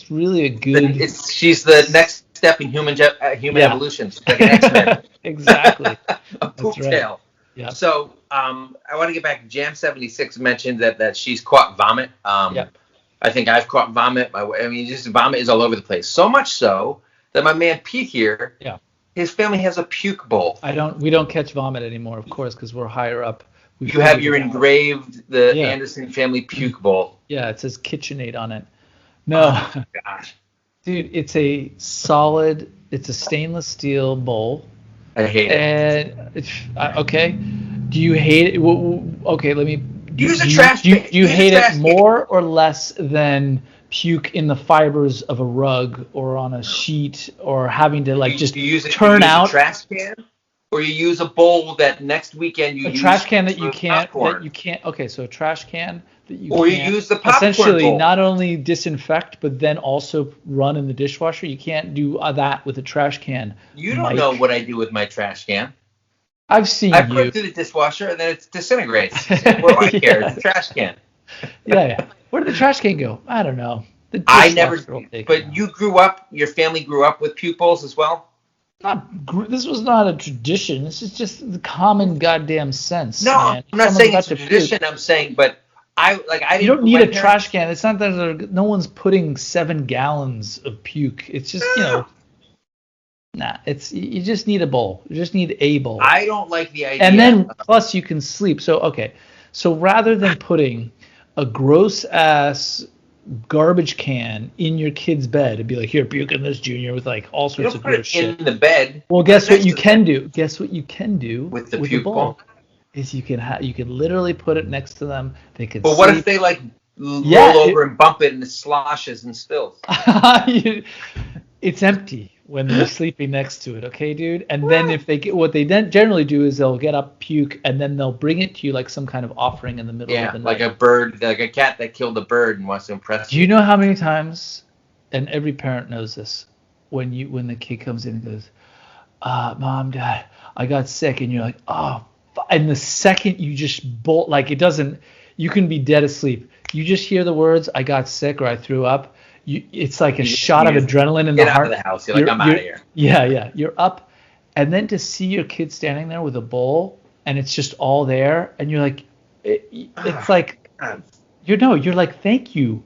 really a good. She's the next step in human evolution. She's like an X-Men. Exactly. A poop tail. Yeah. So I want to get back. Jam76 mentioned that she's caught vomit. I think I've caught vomit. Just vomit is all over the place. So much so that my man Pete here His family has a puke bowl. We don't catch vomit anymore, of course, because we're higher up. You have your engraved, the Anderson family puke bowl. Yeah, it says KitchenAid on it. No. Oh, gosh. Dude, it's a stainless steel bowl. I hate it. And, okay. Do you hate it? Okay, let me... Use a trash can. Do you hate it more or less than puke in the fibers of a rug or on a sheet or having to turn out... a trash can? Or you use a bowl that next weekend you use... A trash can that you can't... popcorn. Okay, so a trash can that you or can't... Or you use the popcorn essentially bowl. Not only disinfect, but then also run in the dishwasher. You can't do that with a trash can. You don't know what I do with my trash can. I've seen I put it through the dishwasher and then it disintegrates. What do I care? It's a trash can. Yeah. Where did the trash can go? I don't know. I never... But you grew up... Your family grew up with puke bowls as well? This was not a tradition. This is just the common goddamn sense. No, man. I'm not saying it's a tradition. I'm saying, but I didn't. You don't need a trash can. It's not that no one's putting 7 gallons of puke. It's just you just need a bowl. You just need a bowl. I don't like the idea. And then plus you can sleep. So rather than putting a gross ass garbage can in your kid's bed and be like, here, puke in this, Junior, with like all sorts of gross shit in the bed. Well, guess what you can do? Guess what you can do with the puke bowl is you can literally put it next to them. They can. But what if they roll over and bump it and it sloshes and spills? It's empty when they're sleeping next to it, okay, dude? And then if they get, what they then generally do is they'll get up, puke, and then they'll bring it to you like some kind of offering in the middle of the night. Like a bird, like a cat that killed a bird and wants to impress you. Do you know how many times, and every parent knows this, when the kid comes in and goes, Mom, Dad, I got sick, and you're like, oh, and the second you just bolt, like it doesn't, you can be dead asleep. You just hear the words, I got sick or I threw up. It's like a shot of adrenaline in the heart. Get out of the house. You're like, I'm out of here. Yeah. You're up. And then to see your kid standing there with a bowl and it's just all there. And you're like, it's like, you're like, thank you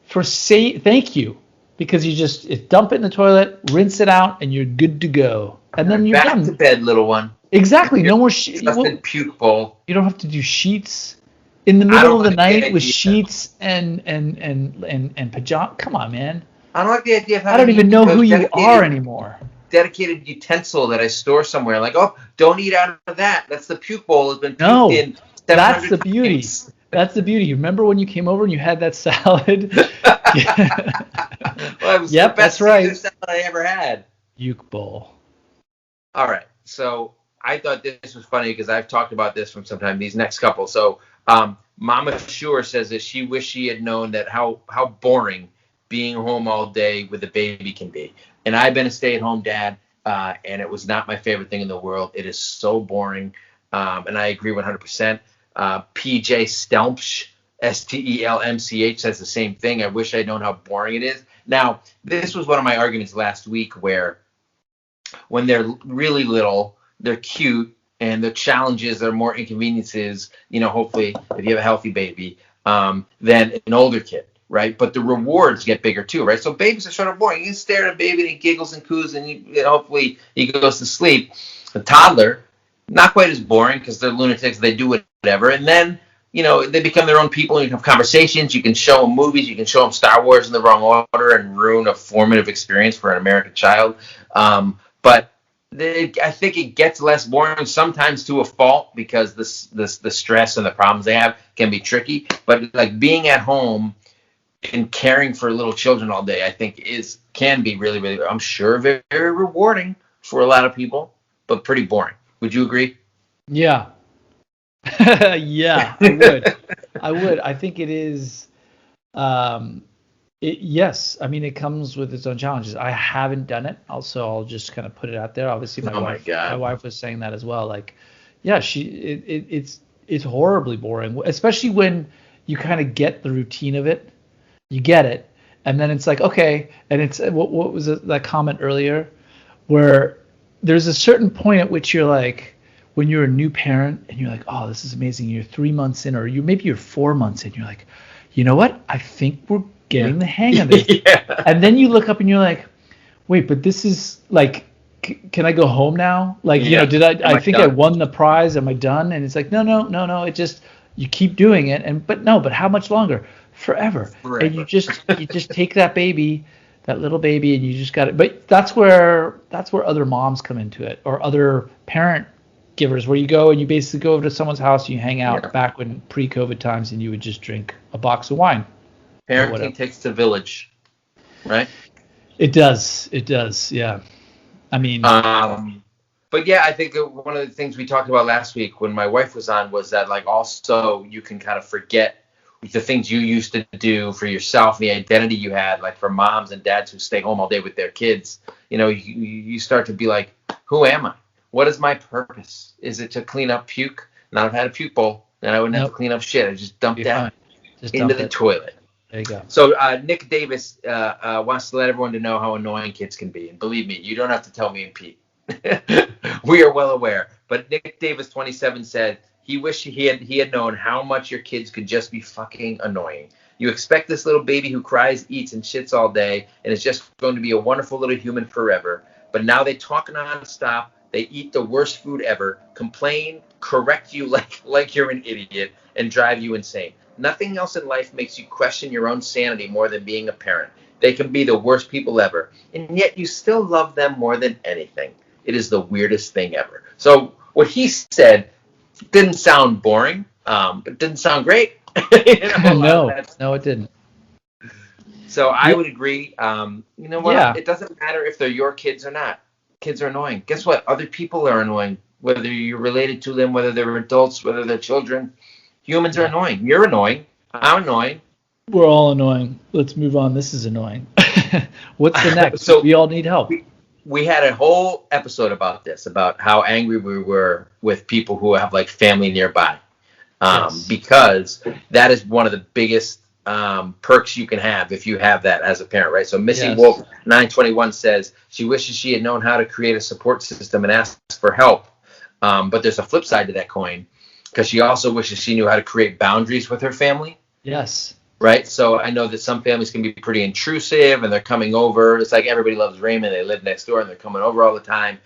for thank you. Because you just dump it in the toilet, rinse it out, and you're good to go. And then you're done. Back to bed, little one. Exactly. No more sheets. Puke bowl. You don't have to do sheets. In the middle of the night with sheets and pajamas. Come on, man. I don't like the idea of having... I don't even know who you are anymore. Dedicated utensil that I store somewhere. Like, oh, don't eat out of that. That's the puke bowl. Has been puked in 700 that's the beauty. Times. That's the beauty. Remember when you came over and you had that salad? Well, it was the best salad I ever had. Puke bowl. All right. So I thought this was funny because I've talked about this from sometime. These next couple. So Mama Sure says that she wished she had known that how boring being home all day with a baby can be. And I've been a stay-at-home dad, and it was not my favorite thing in the world. It is so boring, and I agree 100%. PJ Stelmch, Stelmch, says the same thing. I wish I'd known how boring it is. Now, this was one of my arguments last week where when they're really little, they're cute, and the challenges are more inconveniences, hopefully, if you have a healthy baby, than an older kid, right? But the rewards get bigger too, right? So babies are sort of boring. You can stare at a baby and he giggles and coos, and hopefully he goes to sleep. A toddler, not quite as boring because they're lunatics. They do whatever. And then, they become their own people. And you can have conversations. You can show them movies. You can show them Star Wars in the wrong order and ruin a formative experience for an American child. But I think it gets less boring sometimes to a fault because the stress and the problems they have can be tricky. But like being at home and caring for little children all day, I think can be really, really, I'm sure, very, very rewarding for a lot of people, but pretty boring. Would you agree? Yeah. Yeah, I would. I think it is. Yes. I mean, it comes with its own challenges. I haven't done it. Also, I'll just kind of put it out there. Obviously, my wife was saying that as well. Like, yeah, it's horribly boring, especially when you kind of get the routine of it. You get it, and then it's like, okay, and it's what was that comment earlier, where there's a certain point at which you're like, when you're a new parent and you're like, oh, this is amazing. You're 3 months in, or maybe you're 4 months in. You're like, you know what? I think we're getting the hang of it. Yeah. And then you look up and you're like, wait, but this is like, can I go home now? Like, did I think I won the prize? Am I done? And it's like, no. It just, you keep doing it. But how much longer? Forever. And you just take that baby, that little baby, and you just got it. But that's where other moms come into it, or other parent givers, where you go and you basically go over to someone's house and you hang out back when pre-COVID times, and you would just drink a box of wine. Parenting takes the village, right? It does. Yeah. I mean, but yeah, I think one of the things we talked about last week when my wife was on was that, like, also you can kind of forget the things you used to do for yourself, the identity you had, like for moms and dads who stay home all day with their kids. You start to be like, who am I? What is my purpose? Is it to clean up puke? Now I've had a puke bowl, then I wouldn't have to clean up shit. I just dumped that into the toilet. There you go. So Nick Davis wants to let everyone to know how annoying kids can be. And believe me, you don't have to tell me and Pete. We are well aware. But Nick Davis, 27, said he wished he had known how much your kids could just be fucking annoying. You expect this little baby who cries, eats, and shits all day, and is just going to be a wonderful little human forever. But now they talk nonstop. They eat the worst food ever, complain, correct you like you're an idiot, and drive you insane. Nothing else in life makes you question your own sanity more than being a parent. They can be the worst people ever, and yet you still love them more than anything. It is the weirdest thing ever. So what he said didn't sound boring, but didn't sound great. No, it didn't. So I would agree. You know what? Yeah. It doesn't matter if they're your kids or not. Kids are annoying. Guess what? Other people are annoying, whether you're related to them, whether they're adults, whether they're children. Humans are annoying. You're annoying. I'm annoying. We're all annoying. Let's move on. This is annoying. What's the next? So we all need help. We had a whole episode about this, about how angry we were with people who have like family nearby. Because that is one of the biggest perks you can have if you have that as a parent, right? So Missy Wolf 921 says she wishes she had known how to create a support system and ask for help. But there's a flip side to that coin, because she also wishes she knew how to create boundaries with her family. Yes. Right. So I know that some families can be pretty intrusive and they're coming over. It's like Everybody Loves Raymond. They live next door and they're coming over all the time.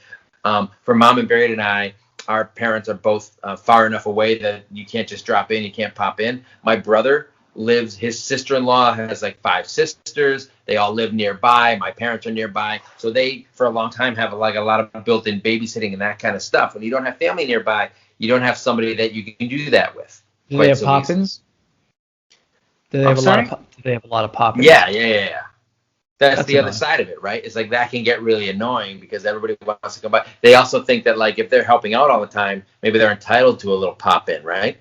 For Mom and Barry and I, our parents are both far enough away that you can't just drop in. You can't pop in. My brother his sister-in-law has like 5 sisters. They all live nearby. My parents are nearby. So they, for a long time, have like a lot of built-in babysitting and that kind of stuff. When you don't have family nearby, you don't have somebody that you can do that with. Do they have pop-ins? Do they have a lot of pop-ins? Yeah. That's the other side of it, right? It's like that can get really annoying because everybody wants to come by. They also think that like if they're helping out all the time, maybe they're entitled to a little pop-in, right?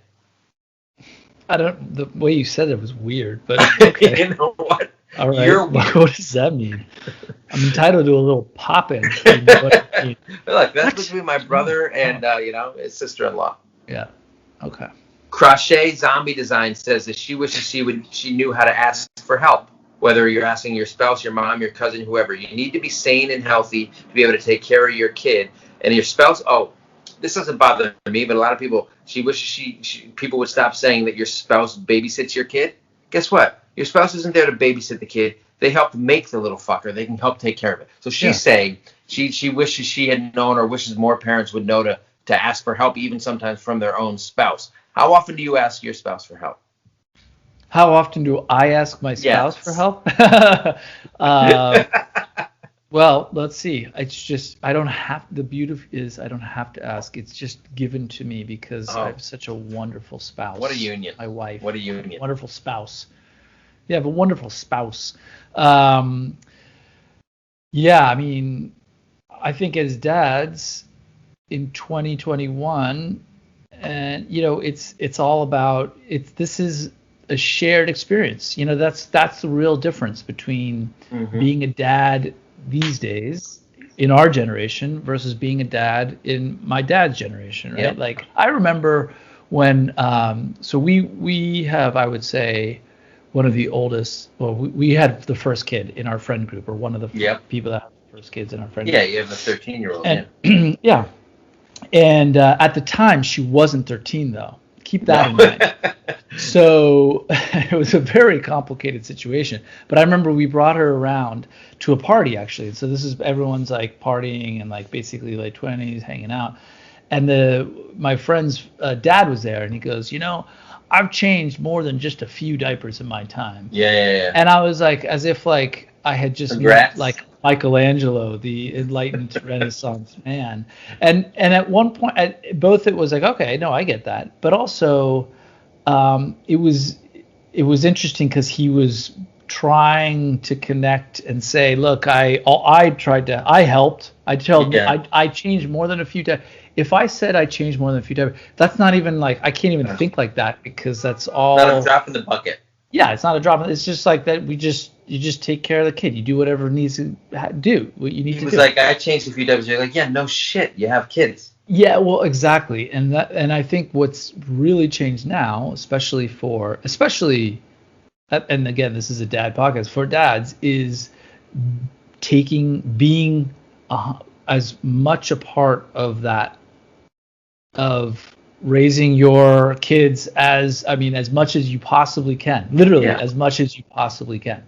The way you said it was weird, but okay. You know what? All right. You're weird. What does that mean? I'm entitled to a little pop-in. You know what I mean? Look, that's between my brother and his sister-in-law. Yeah. Okay. Crochet Zombie Design says that she wishes she knew how to ask for help. Whether you're asking your spouse, your mom, your cousin, whoever, you need to be sane and healthy to be able to take care of your kid. And your spouse, this doesn't bother me, but a lot of people, she wishes people would stop saying that your spouse babysits your kid. Guess what? Your spouse isn't there to babysit the kid. They help make the little fucker. They can help take care of it. So she's saying she wishes she had known, or wishes more parents would know to ask for help, even sometimes from their own spouse. How often do you ask your spouse for help? How often do I ask my spouse for help? Well, let's see. It's just the beauty is I don't have to ask. It's just given to me because I have such a wonderful spouse. What a union. My wife. What a union. Wonderful spouse. You have a wonderful spouse. Yeah, I mean, I think as dads in 2021, and it's all about this is a shared experience. That's the real difference between being a dad these days in our generation versus being a dad in my dad's generation, right? Yeah. Like I remember when so we have, I would say, one of the oldest, we had the first kid in our friend group, or one of the people that have the first kids in our friend group. Yeah, you have a 13-year-old. And, yeah. And at the time she wasn't 13 though. keep that in mind. So it was a very complicated situation. But I remember we brought her around to a party, actually. So this is everyone's like partying and like basically late 20s hanging out. And my friend's dad was there, and he goes, I've changed more than just a few diapers in my time. Yeah. And I was like, as if like I had just met like Michelangelo, the enlightened Renaissance man. And at one point, both it was like, okay, no, I get that. But also, it was interesting because he was trying to connect and say, look, I helped. I changed more than a few times. If I said I changed more than a few times, that's not even like, I can't even think like that, because that's all. Not a drop in the bucket. Yeah, it's not a drop. It's just like that. You just take care of the kid. You do whatever needs to do. What you need to do. He was like, I changed a few times. You're like, yeah, no shit. You have kids. Yeah, well, exactly. And I think what's really changed now, especially, and again, this is a dad podcast for dads, is being as much a part of that, of raising your kids as much as you possibly can, literally as much as you possibly can.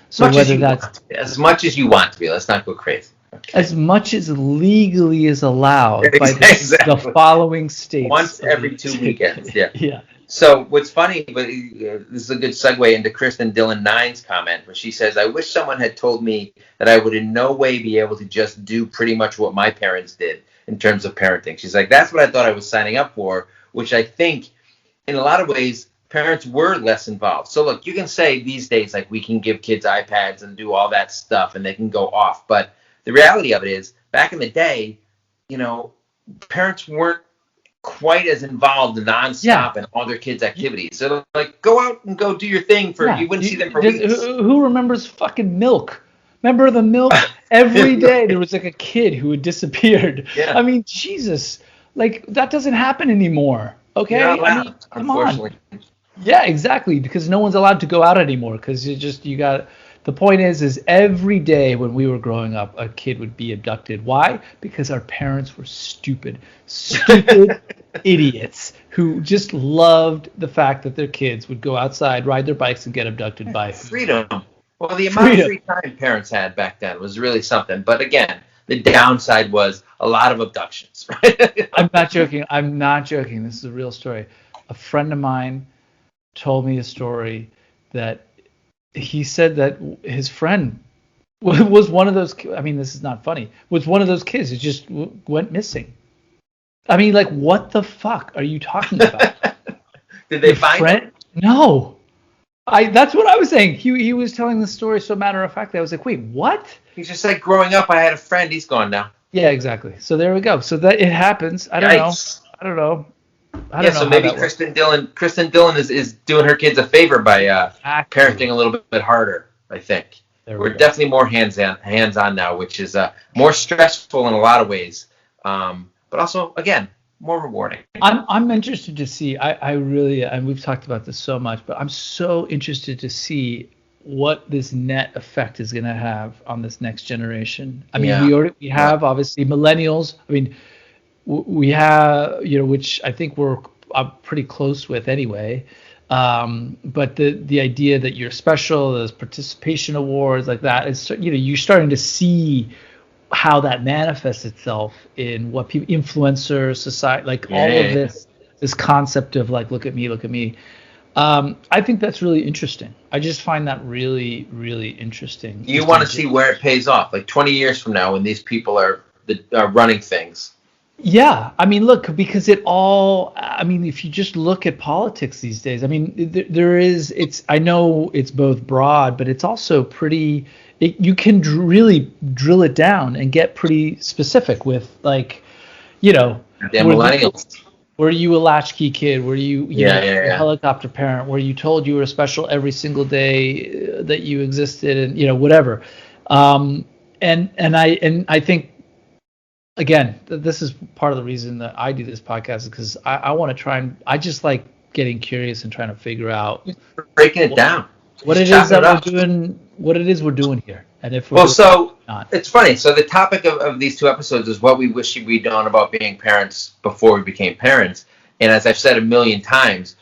So whether that's as much as you want to be, let's not go crazy. Okay. As much as legally is allowed by the following states. Once every 2 weekends, yeah. Yeah. So what's funny, but this is a good segue into Kristen Dillon 9's comment, where she says, I wish someone had told me that I would in no way be able to just do pretty much what my parents did in terms of parenting. She's like, that's what I thought I was signing up for, which I think in a lot of ways parents were less involved. So look, you can say these days, like, we can give kids iPads and do all that stuff and they can go off. But the reality of it is, back in the day, parents weren't quite as involved nonstop in all their kids' activities. So like, go out and go do your thing you wouldn't see them for weeks. Who remembers fucking milk? Remember the milk? Every day there was like a kid who had disappeared. Yeah. I mean, Jesus, like, that doesn't happen anymore. Okay, come on. Yeah, exactly, because no one's allowed to go out anymore, because you got. The point is every day when we were growing up, a kid would be abducted. Why? Because our parents were stupid idiots who just loved the fact that their kids would go outside, ride their bikes, and get abducted by freedom. Well, the amount of free time parents had back then was really something. But again, the downside was a lot of abductions. Right? I'm not joking. This is a real story. A friend of mine told me a story that he said that his friend was one of those. I mean, this is not funny. Was one of those kids who just went missing. I mean, like, what the fuck are you talking about? Did they find him? No. That's what I was saying. He was telling the story so matter of fact that I was like, wait, what? He's just like, growing up, I had a friend. He's gone now. Yeah, exactly. So there we go. So that it happens. I don't know. I don't know. So maybe Kristen Dillon is doing her kids a favor by parenting a little bit harder, I think. We're definitely more hands-on now, which is more stressful in a lot of ways, but also, again, more rewarding. I'm interested to see. I really, and we've talked about this so much, but I'm so interested to see what this net effect is going to have on this next generation. I mean, we have obviously millennials. I mean, we have, which I think we're pretty close with anyway. But the idea that you're special, those participation awards like that, is, you're starting to see how that manifests itself in what people, influencers, society, like all of this concept of like, look at me. I think that's really interesting. I just find that really, really interesting. You want to see where it pays off, like 20 years from now when these people are running things. Yeah, I mean, look, because if you just look at politics these days, I mean, I know it's both broad, but it's also pretty, you can really drill it down and get pretty specific with, like, millennials. Were you a latchkey kid? Were you, a helicopter parent? Were you told you were special every single day that you existed, and, whatever. And I think, again, this is part of the reason that I do this podcast, is because I want to try, and I just like getting curious and trying to figure out, breaking it down, what it is that we're doing, what it is we're doing here, and if we're it's funny. So the topic of these two episodes is what we wish we'd known about being parents before we became parents. And as I've said a million times,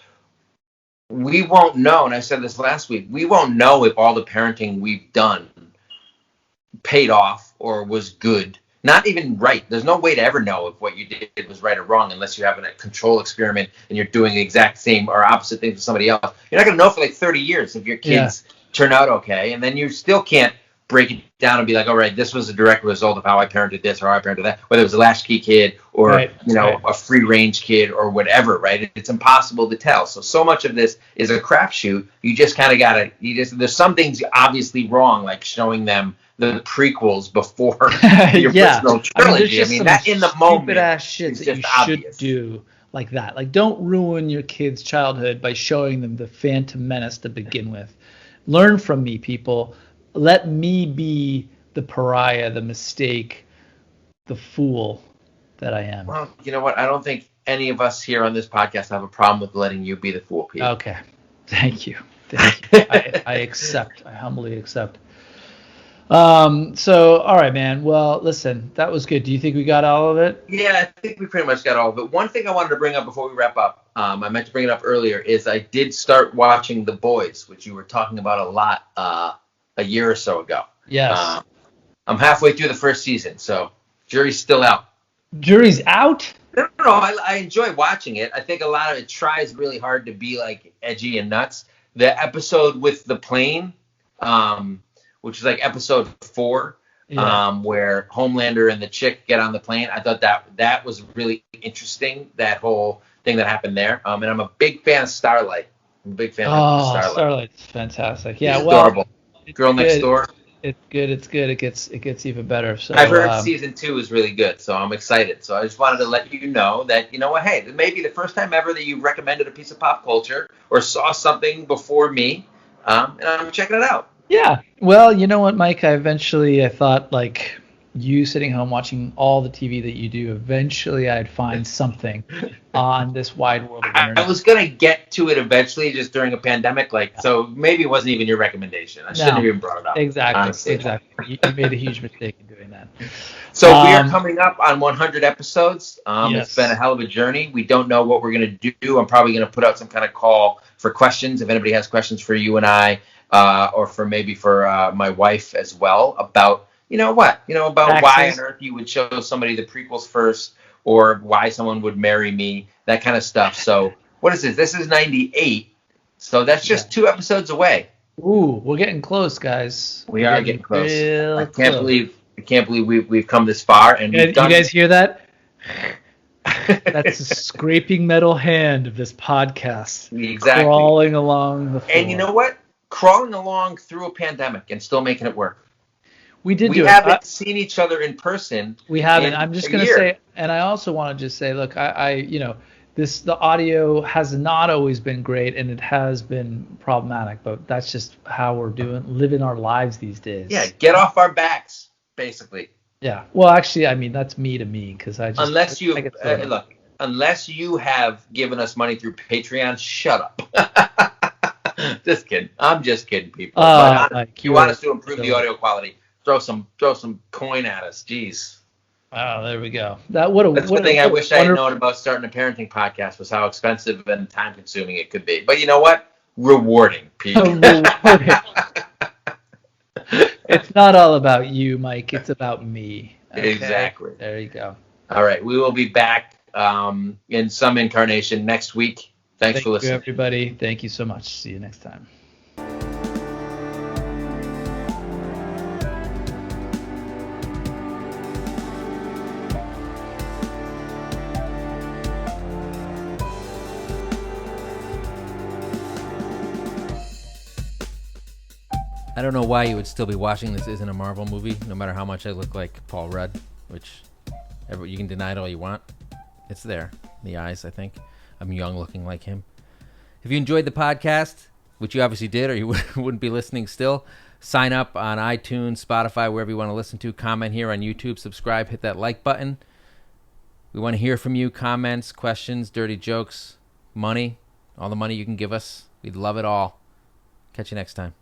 we won't know, and I said this last week, we won't know if all the parenting we've done paid off or was good. Not even right. There's no way to ever know if what you did was right or wrong unless you're having a control experiment and you're doing the exact same or opposite things with somebody else. You're not going to know for like 30 years if your kids turn out okay. And then you still can't break it down and be like, all right, this was a direct result of how I parented this or how I parented that, whether it was a latchkey kid or, a free range kid or whatever, right? It's impossible to tell. So much of this is a crapshoot. You just kind of got to, there's some things obviously wrong, like showing them the prequels before your personal trilogy. I mean, that in the moment, stupid ass shit that you should do like that. Like, don't ruin your kid's childhood by showing them the Phantom Menace to begin with. Learn from me, people. Let me be the pariah, the mistake, the fool that I am. Well, you know what? I don't think any of us here on this podcast have a problem with letting you be the fool, Pete. Okay. Thank you. I accept. I humbly accept. So, all right, man. Well, listen, that was good. Do you think we got all of it? Yeah, I think we pretty much got all of it. One thing I wanted to bring up before we wrap up, I meant to bring it up earlier, is I did start watching The Boys, which you were talking about a lot a year or so ago. Yes. I'm halfway through the first season, so jury's still out. Jury's out? No. I enjoy watching it. I think a lot of it tries really hard to be like edgy and nuts. The episode with the plane, which is like episode 4, where Homelander and the chick get on the plane. I thought that was really interesting, that whole thing that happened there. And I'm a big fan of Starlight. I'm a big fan of Starlight. Starlight's fantastic. Yeah, She's adorable. Girl Next Door. It's good. It gets even better. So I've heard season 2 is really good, so I'm excited. So I just wanted to let you know that, you know what, hey, this may be the first time ever that you've recommended a piece of pop culture or saw something before me, and I'm checking it out. Yeah. Well, you know what, Mike? I thought, like, you sitting home watching all the TV that you do, eventually I'd find something on this wide world of internet. I was going to get to it eventually just during a pandemic, so maybe it wasn't even your recommendation. I shouldn't have even brought it up. Exactly. You made a huge mistake in doing that. So we are coming up on 100 episodes. Yes. It's been a hell of a journey. We don't know what we're going to do. I'm probably going to put out some kind of call for questions if anybody has questions for you and I, or for my wife as well about about why on earth you would show somebody the prequels first, or why someone would marry me, that kind of stuff. So what is this? This is 98. So that's just 2 episodes away. Ooh, we're getting close, guys. We are getting close. I can't believe we've come this far. And you guys hear that? That's the scraping metal hand of this podcast. Exactly. Crawling along the floor. And you know what? Crawling along through a pandemic and still making it work. We haven't seen each other in person. We haven't. I'm just going to say, and I also want to just say, look, the audio has not always been great, and it has been problematic, but that's just how we're living our lives these days. Yeah, get off our backs, basically. Yeah. Well, actually, I mean, that's me to me, because I just unless you have given us money through Patreon, shut up. Just kidding. I'm just kidding, people. If you want us to improve the audio quality, throw some coin at us. Jeez. Oh, there we go. That's the thing I wish I had known about starting a parenting podcast, was how expensive and time consuming it could be. But you know what? Rewarding, Pete. It's not all about you, Mike. It's about me. Okay? Exactly. There you go. All right. We will be back in some incarnation next week. Thanks for listening. Thank you, everybody. Thank you so much. See you next time. I don't know why you would still be watching This Isn't a Marvel Movie, no matter how much I look like Paul Rudd, which you can deny it all you want. It's there in the eyes, I think. I'm young looking like him. If you enjoyed the podcast, which you obviously did or you wouldn't be listening still, sign up on iTunes, Spotify, wherever you want to listen to. Comment here on YouTube, subscribe, hit that like button. We want to hear from you. Comments, questions, dirty jokes, money, all the money you can give us. We'd love it all. Catch you next time.